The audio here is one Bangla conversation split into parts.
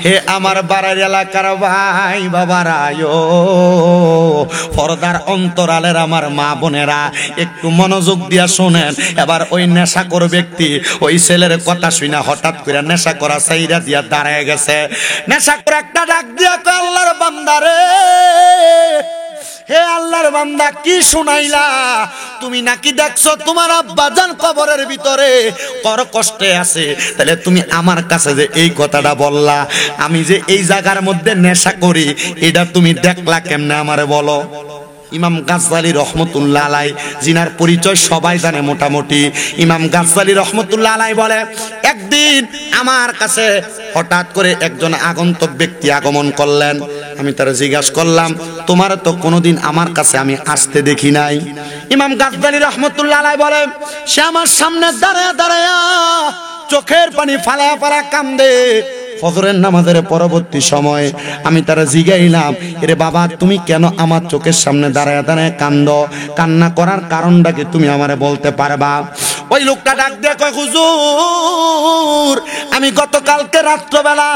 হে আমার বাড়ির এলাকার ভাই বাবারায়ো, পর্দার অন্তরালের আমার মা বোনেরা একটু মনোযোগ দিয়া শোনেন। এবার ওই নেশাখোর ব্যক্তি ওই ছেলের কথা শুনে হঠাৎ করে নেশা করা সাইরা দিয়া দাঁড়ায় গেছে। নেশাখোর একটা ডাক দিয়া কয়, আল্লাহর বান্দা রে, হে আল্লাহর বান্দা, কি শুনাইলা? তুমি নাকি দেখছো তোমার আব্বাজান কবরের ভিতরে বড় কষ্টে আছে, তাহলে তুমি আমার কাছে যে এই কথাটা বললা, আমি যে এই জায়গার মধ্যে নেশা করি, এটা তুমি দেখলা কেমনে আমারে বলো। ইমাম গাজ্জালী রহমতুল্লাহ আলাইহি, জিনার পরিচয় সবাই জানে মোটামুটি, ইমাম গাজ্জালী রহমতুল্লাহ আলাইহি বলে, একদিন আমার কাছে হঠাৎ করে একজন আগন্তুক ব্যক্তি আগমন করলেন। আমি তারা জিজ্ঞাসা করলাম, তোমার তো কোনোদিন আমার কাছে আমি আসতে দেখি নাই। ইমাম গাজ্জালী রহমতুল্লাহ আলাইহি বলে, সে আমার সামনে দাঁড়ায়া দাঁড়ায়া চোখের পানি ফালায়া ফালা কান্দে। ফজরের নামাজের পরবর্তী সময় আমি তারা জিগাইলাম, এরে বাবা, তুমি কেন আমার চোখের সামনে দাঁড়ায় দাঁড়ায় কান্দো? কান্না করার কারণটা কি তুমি আমারে বলতে পারবা? ওই লোকটা ডাক দিয়ে কয়, হুজুর, আমি গতকালকে রাত্রবেলা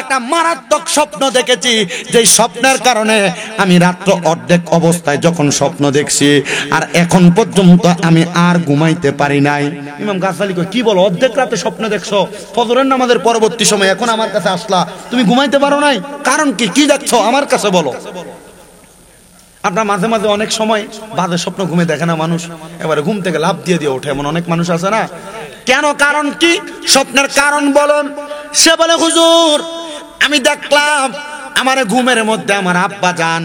একটা মারাত্মক স্বপ্ন দেখেছি, যেই স্বপ্নের কারণে আমি রাত্র অর্ধেক অবস্থায় যখন স্বপ্ন দেখছি, আর এখন পর্যন্ত আমি আর ঘুমাইতে পারি নাই। ইমাম গাজ্জালী কয়, কি বলো, অর্ধেক রাতে স্বপ্ন দেখছো? ফজরের নামাজের পরবর্তী সময় এখন আমার কাছে আসলা, তুমি ঘুমাইতে পারো নাই? কারণ কি, কি দেখছো আমার কাছে বলো। আপনার মাঝে মাঝে অনেক সময় বাজে স্বপ্ন ঘুমে দেখে না মানুষ, এবারে ঘুম থেকে লাফ দিয়ে দিয়ে ওঠে, এমন অনেক মানুষ আছে না? কেন, কারণ কি, স্বপ্নের কারণ বলুন। সে বলে, হুজুর, আমি দেখলাম আমার ঘুমের মধ্যে আমার আব্বাজান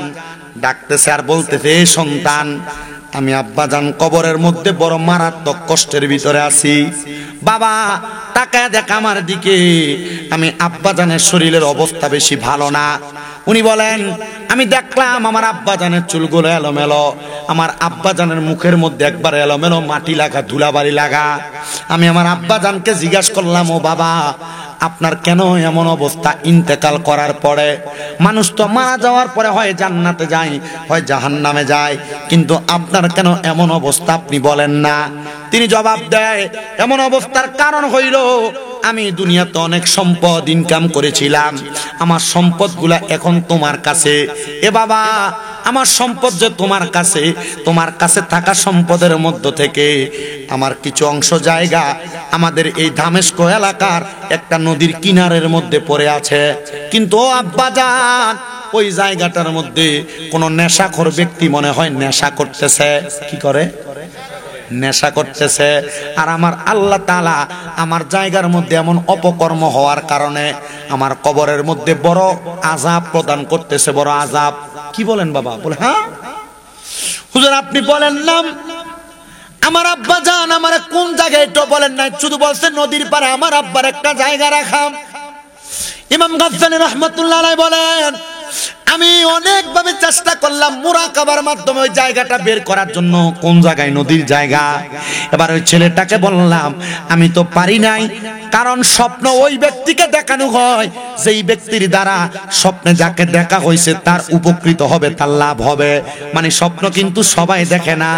ডাকতেছে আর বলতেছে, সন্তান, আমি আব্বাজান কবরের মধ্যে বড় মারাত্মক কষ্টের ভিতরে আছি। বাবা তাকায় দেখ আমার দিকে, আমি আব্বাজানের শরীরের অবস্থা বেশি ভালো না। উনি বলেন, আমি দেখলাম আমার আব্বাজানের চুলগুলো এলোমেলো, আমার আব্বাজানের মুখের মধ্যে একবার এলোমেলো মাটি লাগা, ধুলাবালি লাগা। আমি আমার আব্বাজানকে জিজ্ঞাসা করলাম, ও বাবা, আপনার কেন এমন অবস্থা? ইন্তেকাল করার পরে মানুষ তো মারা যাওয়ার পরে হয় জান্নাতে যায়, হয় জাহান্নামে যায়, কিন্তু আপনার কেন এমন অবস্থা আপনি বলেন না? তিনি জবাব দেয়, এমন অবস্থার কারণ হইল, আমি দুনিয়াতে অনেক সম্পদ ইনকাম করেছিলাম, আমার সম্পদগুলা এখন তোমার কাছে। এ বাবা, আমার সম্পদ যে তোমার কাছে, তোমার কাছে থাকা সম্পদের মধ্য থেকে আমার কিছু অংশ জায়গা আমাদের এই দামেস্ক এলাকার একটা নদীর কিনারের মধ্যে পড়ে আছে, কিন্তু ও আব্বাজান, ওই জায়গাটার মধ্যে কোন নেশাখোর ব্যক্তি মনে হয় নেশা করতেছে। কি করে? নেশা করতেছে। আর আমার আল্লাহ তাআলা আমার জায়গার মধ্যে এমন অপকর্ম হওয়ার কারণে আমার কবরের মধ্যে বড় আযাব প্রদান করতেছে, বড় আযাব। কি বলেন বাবা? বলে, হ্যাঁ হুজুর, আপনি বলেন না আমার আব্বা জান আমার কোন জায়গায়, তো বলেন না, শুধু বলছেন নদীর পারে আমার আব্বার একটা জায়গা রাখা। ইমাম গাজ্জালী রাহমাতুল্লাহ আলাইহি বলেন, আমি অনেকভাবে চেষ্টা করলাম মুরাকাবার মাধ্যমে ওই জায়গাটা বের করার জন্য, কোন জায়গায় নদীর জায়গা। এবার ওই ছেলেটাকে বললাম, আমি তো পারি নাই, কারণ স্বপ্ন ওই ব্যক্তিকে দেখানো হয় যেই ব্যক্তির দ্বারা স্বপ্নে যাকে দেখা হয়েছে তার উপকৃত হবে, তার লাভ হবে। মানে স্বপ্ন কিন্তু সবাই দেখে না।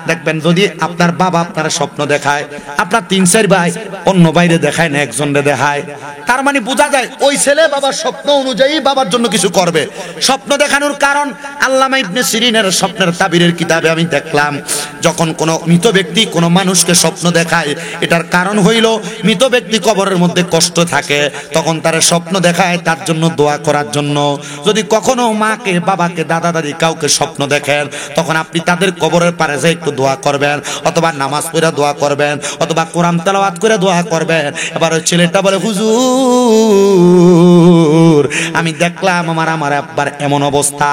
দেখবেন যদি আপনার বাবা আপনার স্বপ্ন দেখায়, আপনার 3-4 ভাই অন্য বাইরে দেখায় না, একজনকে দেখায়, তার মানে বোঝা যায় ওই ছেলে বাবার স্বপ্ন অনুযায়ী বাবার জন্য কিছু করবে। স্বপ্ন দেখানোর কারণ আল্লামা ইবনে সিরিনের স্বপ্নের তাবিরের কিতাবে আমি দেখলাম, যখন কোনো মৃত ব্যক্তি কোনো মানুষকে স্বপ্ন দেখায়, এটার কারণ হইল মৃত ব্যক্তি কবরের মধ্যে কষ্ট থাকে, তখন তার স্বপ্ন দেখায় তার জন্য দোয়া করার জন্য। যদি কখনো মাকে, বাবাকে, দাদা দাদি কাউকে স্বপ্ন দেখেন, তখন আপনি তাদের কবরের পারে যে একটু দোয়া করবেন, অথবা নামাজ পড়ে দোয়া করবেন, অথবা কোরআন তেলাওয়াত করে দোয়া করবেন। এবার ওই ছেলেটা বলে, হুজুর, আমি দেখলাম আমার আব্বার এমন অবস্থা,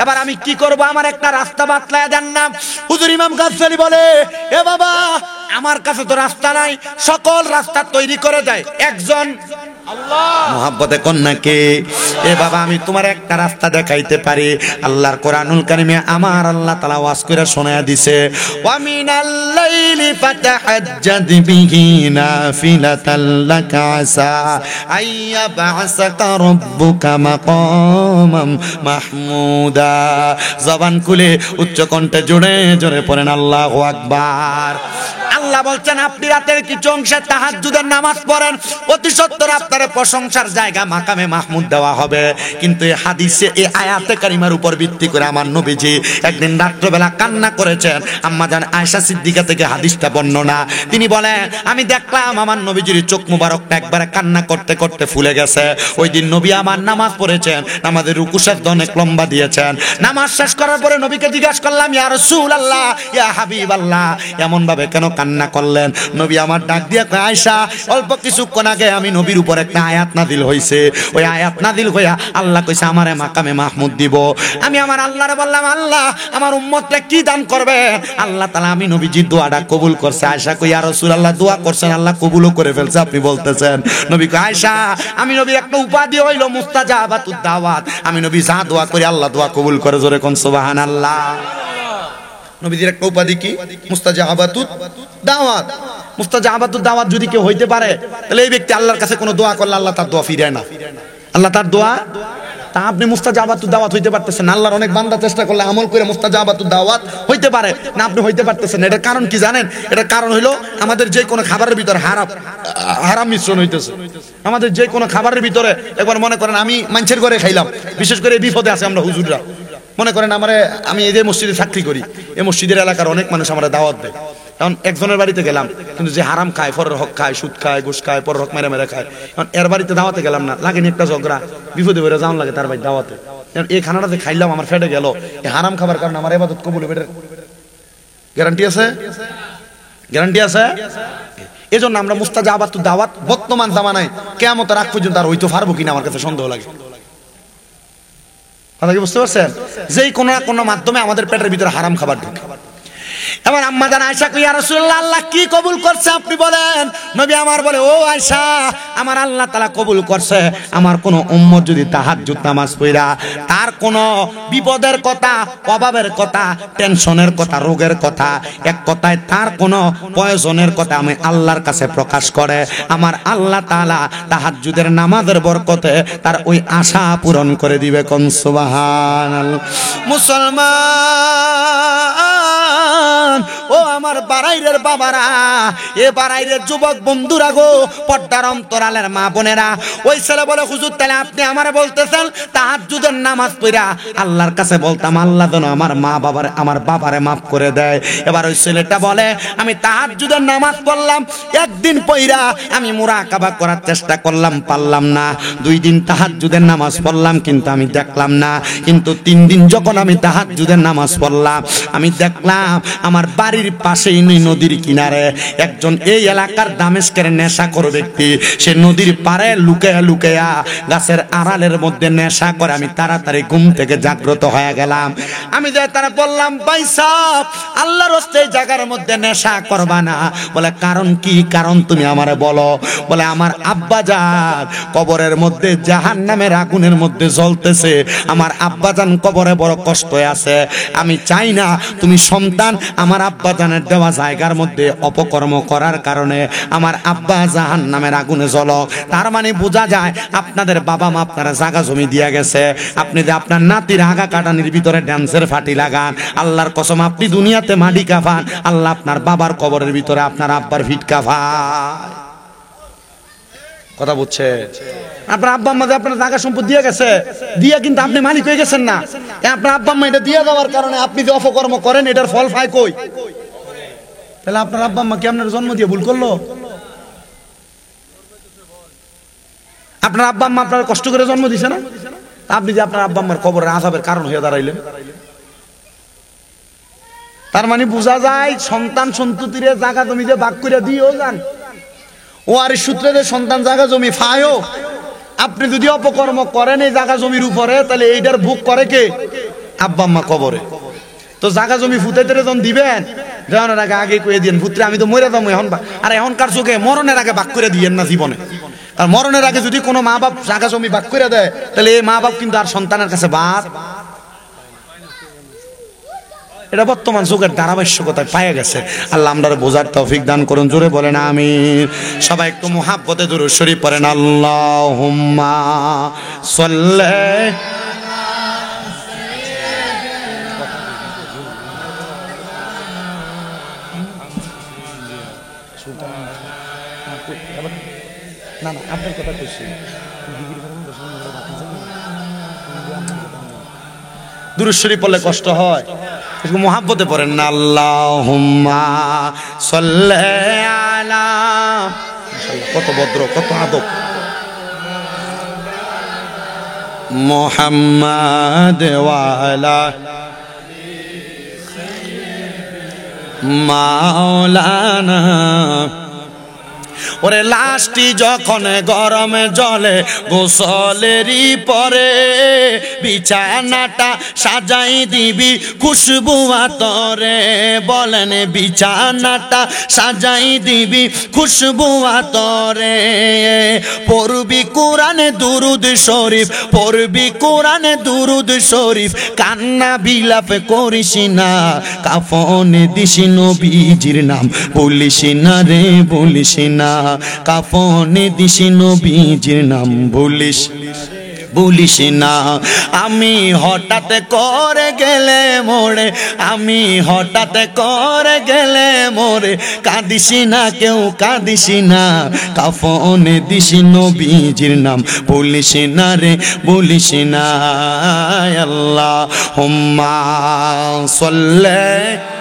এবার আমি কি করব? আমার একটা রাস্তা বাতলায় দেন না। হুজুর ইমাম গাজ্জালী বলে, এ বাবা, আমার কাছে তো রাস্তা নাই, সকল রাস্তা তৈরি করে দেয় একজন আল্লাহ। মুহাব্বতে কন্যাকে, এ বাবা, আমি তোমার একটা রাস্তা দেখাইতে পারি। আল্লাহর কোরআনুল কারীমে আমার আল্লাহ তাআলা ওয়াজ করে শোনায়া দিছে, ওয়া মিনাল লাইলি ফাতাহাজ্জাদ বিহি নাফিলাতাল লাকা আসা আইয়া বা'সাকা রাব্বুকা মাকামাম মাহমুদা। জবান খুলে উচ্চ কণ্ঠে জোরে জোরে পড়েন আল্লাহু আকবার। আল্লাহ বলছেন আপনি রাতের কিছু অংশে তাহাজ্জুদের নামাজ পড়েন, অতি সত্বর আপনার প্রশংসার জায়গা মাকামে মাহমুদ দেওয়া হবে। কিন্তু এই হাদিসে এই আয়াতে কারিমার উপর ভিত্তি করে আমার নবীজি একদিন রাত্রবেলা কান্না করেছেন। আম্মা জান আয়েশা সিদ্দিকা থেকে হাদিসটা বর্ণনা, তিনি বলেন আমি দেখলাম আমার নবীজির চোখ মুবারকটা একবারে কান্না করতে করতে ফুলে গেছে। ওই দিন নবী আমার নামাজ পড়েছেন, নামাজের রুকু সেজদা অনেক লম্বা দিয়েছেন। নামাজ শেষ করার পরে নবীকে জিজ্ঞাসা করলাম, ইয়া রাসূলুল্লাহ, ইয়া হাবিবাল্লাহ, এমন ভাবে কেন কান্না করলেন? নবী আমার ডাক দিয়ে কয়, আয়েশা, অল্প কিছুক্ষণ আগে আমি নবীর উপর একটা আয়াত নাযিল হইছে, ওই আয়াত নাযিল হইয়া আল্লাহ কইছে আমারে মাকামে মাহমুদ দিব। আমি আমার আল্লাহরে বললাম, আল্লাহ আমার উম্মতকে কি দান করবেন? আল্লাহ তাআলা আমি নবীজির দোয়াটা কবুল করছে। আয়েশা কই, ইয়া রাসূলুল্লাহ, দোয়া করছেন, আল্লাহ কবুলও করে ফেলছে আপনি বলতেছেন? নবী কয়, আয়েশা, আমি নবী একটা উপাধি হইল মুস্তাজাবাতুদ দাওয়াত। আমি নবী যা দোয়া করি আল্লাহ দোয়া কবুল করে। জোরে কোন সুবহানাল্লাহ। নবীজির একটা উপাধি কি? মুস্তাজাবাতুদ দাওয়াত। মুস্তাজাবাতুদ দাওয়াত যদি কেউ হইতে পারে, তাহলে এই ব্যক্তি আল্লাহর কাছে কোনো দোয়া করলে আল্লাহ তার দোয়া ফিরায় না। আল্লাহ তার দোয়া, তা আপনি মুস্তাজাবাতুদ দাওয়াত হইতে পারতেছেন না। আল্লাহর অনেক বান্দা চেষ্টা করলে আমল করে মুস্তাজাবাতুদ দাওয়াত হইতে পারে না, আপনি হইতে পারতেছেন না। এটার কারণ কি জানেন? এটার কারণ হলো আমাদের যে কোনো খাবারের ভিতরে হারাম মিশ্রণ হইতেছে। আমাদের যে কোনো খাবারের ভিতরে, একবার মনে করেন আমি মানুষের ঘরে খাইলাম, বিশেষ করে বিপদে আছে আমরা হুজুররা, মনে করেন আমি এই যে মসজিদে চাকরি করি, এই মসজিদের এলাকার অনেক মানুষ আমরা দাওয়াত দেয়। এখন একজনের বাড়িতে গেলাম, কিন্তু যে হারাম খায়, পরের হক খায়, সুদ খায়, ঘুষ খায়, পরের হক মেরে মেরে খায়, এখন এর বাড়িতে দাওয়াতে গেলাম না, লাগেনি একটা ঝগড়া, বিপদে বেরো যাওয়ান লাগে তার বাড়ি দাওয়াতে। এই খানাটাতে খাইলাম, আমার ফেটে গেল, এই হারাম খাবার কারণে আমার ইবাদত কবুল হবে, গ্যারান্টি আছে? গ্যারান্টি আছে? এই জন্য আমরা মুস্তাজাবাতুদ দাওয়াত বর্তমান জামানায় কিয়ামতের আগ পর্যন্ত আর হইতে পারবো কিনা আমার কাছে সন্দেহ লাগে। কথা কি বুঝতে পারছেন? যেই কোনো না কোনো মাধ্যমে আমাদের পেটের ভিতরে হারাম খাবার ঢুকে। এবার আম্মা জান আয়েশা কই, ইয়া রাসূলুল্লাহ, আল্লাহ কি কবুল করছে আপনি বলেন? নবী আমার বলে, ও আয়েশা, আমার আল্লাহ তাআলা কবুল করছে আমার কোন উম্মত যদি তাহাজ্জুদ নামাজ পড়া তার কোন বিপদের কথা, অভাবের কথা, টেনশনের কথা, রোগের কথা, এক কথায় তার কোন প্রয়োজনের কথা আমি আল্লাহর কাছে প্রকাশ করে, আমার আল্লাহ তাআলা তাহাজ্জুদের নামাজের বরকতে তার ওই আশা পূরণ করে দিবে। কোন সুবহানাল্লাহ। মুসলমান ও আমার বাড়াইরের বাবারা, এ বাড়াইরের যুবক বন্ধুরা গো, পর্দার অন্তরালের মা বোনেরা, ওই ছেলে বলে, হুজুর তাহলে আপনি আমারে বলতেছেন তাহাজ্জুদের নামাজ পড়া আল্লাহর কাছে বলতাম আল্লাহ যেন আমার বাবারে মাফ করে দেয়। এবার ওই ছেলেটা বলে, আমি তাহাজ্জুদের নামাজ পড়লাম, একদিন পড়া আমি মুরাকাবা করার চেষ্টা করলাম, পারলাম না। 2 দিন তাহাজ্জুদের নামাজ পড়লাম, কিন্তু আমি দেখলাম না। কিন্তু 3 দিন যখন আমি তাহাজ্জুদের নামাজ পড়লাম, আমি দেখলাম আমার বাড়ির পাশেই নদীর কিনারে একজন এই এলাকার দামেস্কের নেশাখোর ব্যক্তি, সে নদীর পাড়ে লুকায়া লুকায়া গাছের আড়ালের মধ্যে নেশা করে। আমি তাড়াতাড়ি ঘুম থেকে জাগ্রত হয়ে গেলাম। আমি যে তারা বললাম, ভাই সাহেব, আল্লাহর রাস্তে এই জায়গার মধ্যে নেশা করবা না। বলে, কারণ কি? কারণ তুমি আমারে বলো। বলে, আমার আব্বাজান কবরের মধ্যে জাহান্নামের আগুনের মধ্যে জ্বলতেছে, আমার আব্বাজান কবরে বড় কষ্ট আছে। আমি চাই না তুমি সন্তান আমার আব্বাজানের দেওয়া জায়গার মধ্যে অপকর্ম করার কারণে আমার আব্বা জাহান্নামের আগুনে জ্বলক। তার মানে বোঝা যায় আপনাদের বাবা মা আপনারা জায়গা জমি দিয়া গেছে, আপনি যে আপনার নাতির আগা কাটানির ভিতরে ড্যান্সের ফাটি লাগান, আল্লাহর কসম আপনি দুনিয়াতে মাটি কাফান, আল্লাহ আপনার বাবার কবরের ভিতরে আপনার আব্বার ভিট কাফায়। কথা বুঝছে? আপনার আব্বা আম্মা যে আপনার জায়গা সম্পদ দিয়ে গেছে, দিয়ে কিন্তু আপনি মালিক হয়ে গেছেন না। আপনার আব্বা আম্মা এটা দিয়ে দেওয়ার কারণে আপনি যে অপকর্ম করেন এটার ফল পায় কই? তাহলে আপনার আব্বা আম্মা কি আপনার জন্ম দিয়ে ভুল করলো? আপনার আব্বা আম্মা আপনার কষ্ট করে জন্ম দিছে না? আপনি যে আপনার আব্বা আম্মার কবরের আযাবের কারণ হয়ে দাঁড়াইলেন। তার মানে বোঝা যায় সন্তান সন্ততিরে জায়গা জমি যে ভাগ করে দিয়েও যান, ও আর সূত্রে যে সন্তান জায়গা জমি ফায়ও, আপনি যদি অপকর্ম করেন এই জায়গা জমির উপরে, তাহলে এইটার ভোগ করে কে? আব্বা আম্মা কবরে। তো জায়গা জমি ফুটাইতে যখন দিবেন, যাওয়ার আগে আগে কয়ে দিন, পুত্রে আমি তো মরে যাবো এখন, আর এখনকার যুগে মরণের আগে ভাগ করে দিয়েন না জীবনে। আর মরণের আগে যদি কোনো মা বাপ জায়গা জমি ভাগ করে দেয়, তাহলে এই মা বাপ কিন্তু আর সন্তানের কাছে বাদ। এটা বর্তমান যুগের ধারাবাহিকতায় পাওয়া গেছে। আল্লাহ আমাদের বোঝার তৌফিক দান করুন। জোরে বলেন আমিন। সবাই একটু মুহাব্বতে দুরূদ শরীফ পড়েন। আল্লাহুম্মা সাল্লি না না আপনার কথা কইছি দুরূদ শরীফ পড়লে কষ্ট হয় একটু মুহাব্বতে পড়েন না আল্লাহুম্মা সাল্লি আলা কত ভদ্র কত আদব মুহাম্মাদ ওয়া আলা মাওলানা ওরে লাশটি যখন গরমে জলে গোসলেরই পরে বিছানাটা সাজাই দিবি খুশবু আতরে বলেন বিছানাটা সাজাই দিবি খুশবু আতরে পড়বি কোরআনে দুরুদ শরীফ পড়বি কোরআনে দুরুদ শরীফ কান্না বিলাপ করিস না কাফনে দিস নবীজির নাম বলিস না রে বলিস না কাফনে দিস নবীজির নাম বলিস না আমি হঠাৎ করে গেলে মোরে আমি হঠাৎ করে গেলে মোরে কাঁদিস না কেউ কাঁদিস না কাফনে দিস নবীজির নাম বলিস না রে বলিস না আল্লাহুম্মা সাল্লি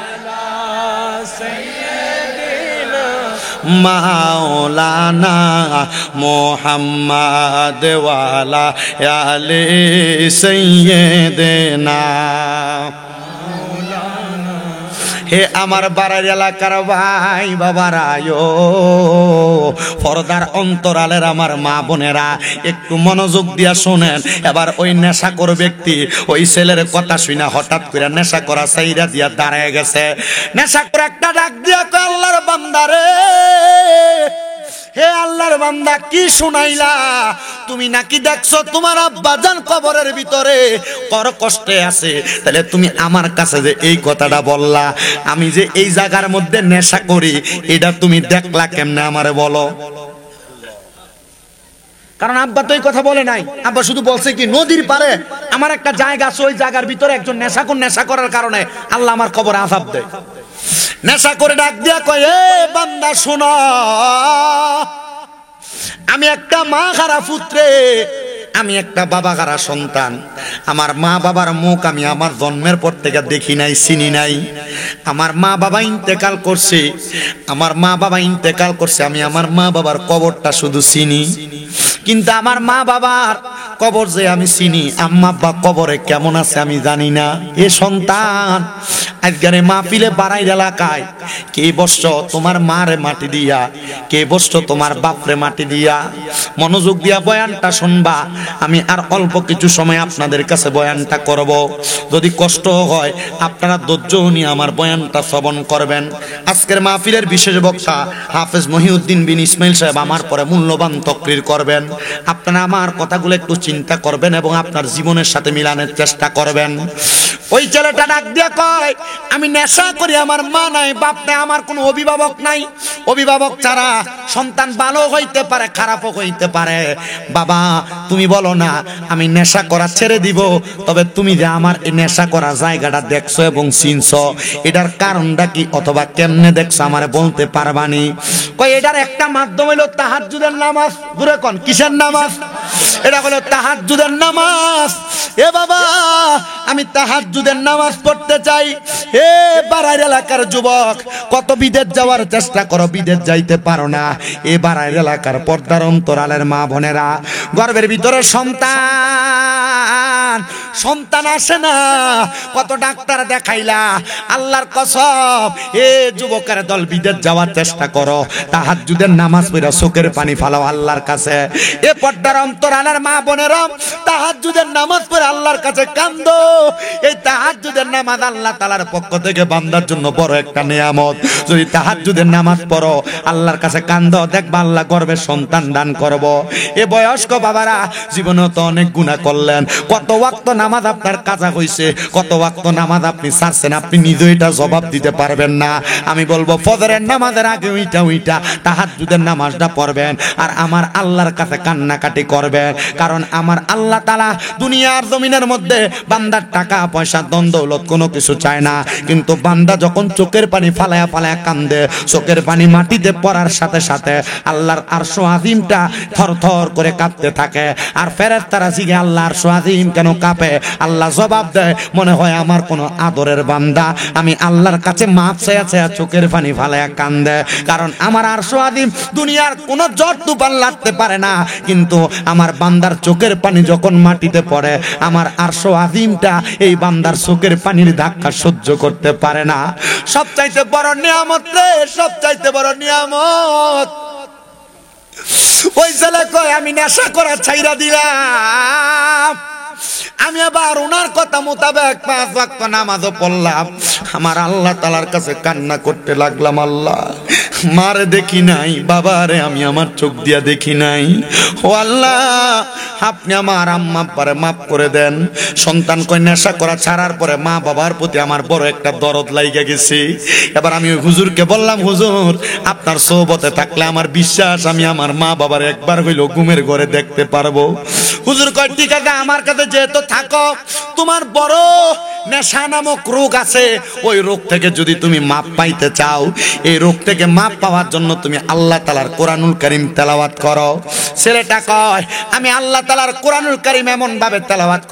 মাওলানা মুহাম্মদ ওয়ালা আলি সাইয়্যিদিনা হে আমার বাড়ির এলাকার ভাই বাবারা ও পর্দার অন্তরালের আমার মা বোনেরা একটু মনোযোগ দিয়া শোনেন এবার ওই নেশাখোর ব্যক্তি ওই ছেলের কথা শুনে হঠাৎ করে নেশা করা সাইরা দিয়া দাঁড়ায় গেছে নেশাখোর একটা ডাক দিয়া কয় আল্লাহর বান্দারে হে আল্লাহর বান্দা কি শুনাইলা তুমি নাকি দেখছো তোমার আব্বাজান কবরের ভিতরে কর কষ্টে আছে তাহলে তুমি আমার কাছে যে এই কথাটা বললা আমি যে এই জায়গার মধ্যে নেশা করি এটা তুমি দেখলা কেমনে আমারে বলো কারণ আব্বা তো এই কথা বলে নাই আব্বা শুধু বলছে কি নদীর পারে আমার একটা জায়গা আছে ওই জায়গার ভিতরে একজন নেশাখোর নেশা করার কারণে আল্লাহ আমার কবরে আযাব দেয় নেশা করে ডাক দিয়া কয় এ বান্দা শোনো আমি একটা মা হারা পুত্রে আমি একটা বাবা হারা সন্তান আমার মা বাবার মুখ আমি আমার জন্মের পর থেকে দেখি নাই চিনি নাই আমার মা বাবা ইন্তেকাল করছে আমি আমার মা বাবার কবরটা শুধু চিনি কিন্তু আমার মা বাবার কবর যে আমি চিনি আম্মা আব্বা কবরে কেমন আছে আমি জানি না এ সন্তান আজকের মাহফিলে বাড়াই এলাকায় কে বসছ তোমার মারে মাটি দিয়া কে বসছ তোমার বাপরে মাটি দিয়া মনোযোগ দিয়া বয়ানটা শুনবা আমি আর অল্প কিছু সময় আপনাদের কাছে বয়ানটা করব যদি কষ্ট হয় আপনারা ধৈর্য নিয়ে আমার বয়ানটা শ্রবণ করবেন আজকের মাহফিলের বিশেষ বক্তা হাফেজ মহিউদ্দিন বিন ইসমাইল সাহেব আমার পরে মূল্যবান তাকরীর করবেন আপনারা আমার কথাগুলো একটু চিন্তা করবেন এবং আপনার জীবনের সাথে মিলানোর চেষ্টা করবেন ওই ছেলেটা ডাক দিয়ে কয় আমি নেশা করি আমার মা নাই বাপ নাই আমার কোনো অভিভাবক নাই অভিভাবক ছাড়া সন্তান ভালো হইতে পারে খারাপও হইতে পারে বাবা তুমি বলো না আমি নেশা করা ছেড়ে দিব তবে তুমি যে আমার এই নেশা করা জায়গাটা দেখছো এবং চিনছো এটার কারণটা কি অথবা কেমনে দেখছো আমারে বলতে পারবানি কই এটার একটা মাধ্যম হলো তাহাজ্জুদের নামাজ দূরে কোন কিসের নামাজ এটা হলো তাহাজ্জুদের নামাজ এ বাবা আমি তাহাজ্জুদের নামাজ পড়তে চাই এ বাড়াইর এলাকার যুবক কত বিদেশ যাওয়ার চেষ্টা করো বিদেশ যাইতে পারো না এ বাড়াইর এলাকার পর্দার অন্তরালের মা বোনেরা গর্ভের ভিতরে সন্তান আসে না কত ডাক্তার দেখাইলা আল্লাহর কসম এ যুবকের দল বিদেশ যাওয়ার চেষ্টা করো তাহাজ্জুদের নামাজ পড়া চোখের পানি ফালাও আল্লাহর কাছে এ পর্দার অন্তরালের মা বোনেরা তাহাজ্জুদের নামাজ পড়ে আল্লাহর কাছে কান্দো এই তাহাজ্জুদের নামাজ আল্লাহ তাআলার পক্ষ থেকে বান্দার জন্য বড় একটা নিয়ামত যদি তাহাজ্জুদের নামাজ পড়ো আল্লাহর কাছে কান্দো দেখবা আল্লাহ গর্ভে সন্তান দান করব এ বয়স্ক বাবারা জীবনে তো অনেক গুনাহ করলেন কত ওয়াক্ত নামাজ আপনার কাজা হইছে, কত ওয়াক্ত নামাজ আপনি ছাড়ছেন, আপনি নিজে এটা জবাব দিতে পারবেন না। আমি বলবো ফজরের নামাজের আগে ওইটা তাহাজ্জুদের নামাজটা পড়বেন আর আমার আল্লাহর কাছে কান্নাকাটি করবেন। কারণ আমার আল্লাহ তাআলা দুনিয়ার জমিনের মধ্যে বান্দার টাকা পয়সা ধন দৌলত কোনো কিছু চায় না, কিন্তু বান্দা যখন চোখের পানি ফালায়া ফালায়া কান্দে, চোখের পানি মাটিতে পড়ার সাথে সাথে আল্লাহর আরশ আজিমটা থরথর করে কাঁপতে থাকে। আর ফেরেশতারা জিজ্ঞাসা, আল্লাহর আরশ আজিম কেন কাঁপে? আল্লাহ জবাব দেয়, মনে হয় আমার কোনো আদরের বান্দা আমি আল্লাহর কাছে মাপ চেয়েছে চোখের পানি ফালায়া কান্দে। কারণ আমার আরশ আজিম দুনিয়ার কোনো ঝড় তুফান লাগতে পারে না, কিন্তু আমার বান্দার চোখের পানি যখন মাটিতে পড়ে, আমার আরশ আজিমটা এই বান্দার চোখের পানির ধাক্কা সহ্য করতে পারে না। সবচাইতে বড় নিয়ামত রে, সবচাইতে বড় নিয়ামত। ওই ছেলে কয় আমি নেশা করা ছাইরা দিলাম, আমি আবার ওনার কথা মোতাবেক 5 ওয়াক্ত নামাজও পড়লাম। আমার আল্লাহ তাআলার কাছে কান্না করতে লাগলাম, আল্লাহ মারে দেখি নাই, বাবারে আমি আমার চোখ দিয়া দেখি নাই, ও আল্লাহ আপনি আমার আম্মা আব্বারে মাফ করে দেন। সন্তান কই নেশা করা ছাড়ার পরে মা বাবার প্রতি আমার বড় একটা দরদ লাইগা গেছে। এবার আমি হুজুরকে বললাম, হুজুর আপনার সোহবতে থাকলে আমার বিশ্বাস আমি আমার মা বাবার একবার হইলো ঘুমের ঘরে দেখতে পারবো। হুজুর কয় ঠিক আছে, আমার কাছে যেহেতু থাকো, তোমার বড় নেশা নামক রোগ আছে, ওই রোগ থেকে যদি তুমি মাপ পাইতে চাও, এই রোগ থেকে মাপ পাওয়ার জন্য তুমি আল্লাহ তাআলার কোরআনুল কারীম তেলাওয়াত করো। ছেলেটা কয় আমি আল্লাহ তাআলার কোরআনুল কারীম এমন ভাবে তেলাওয়াত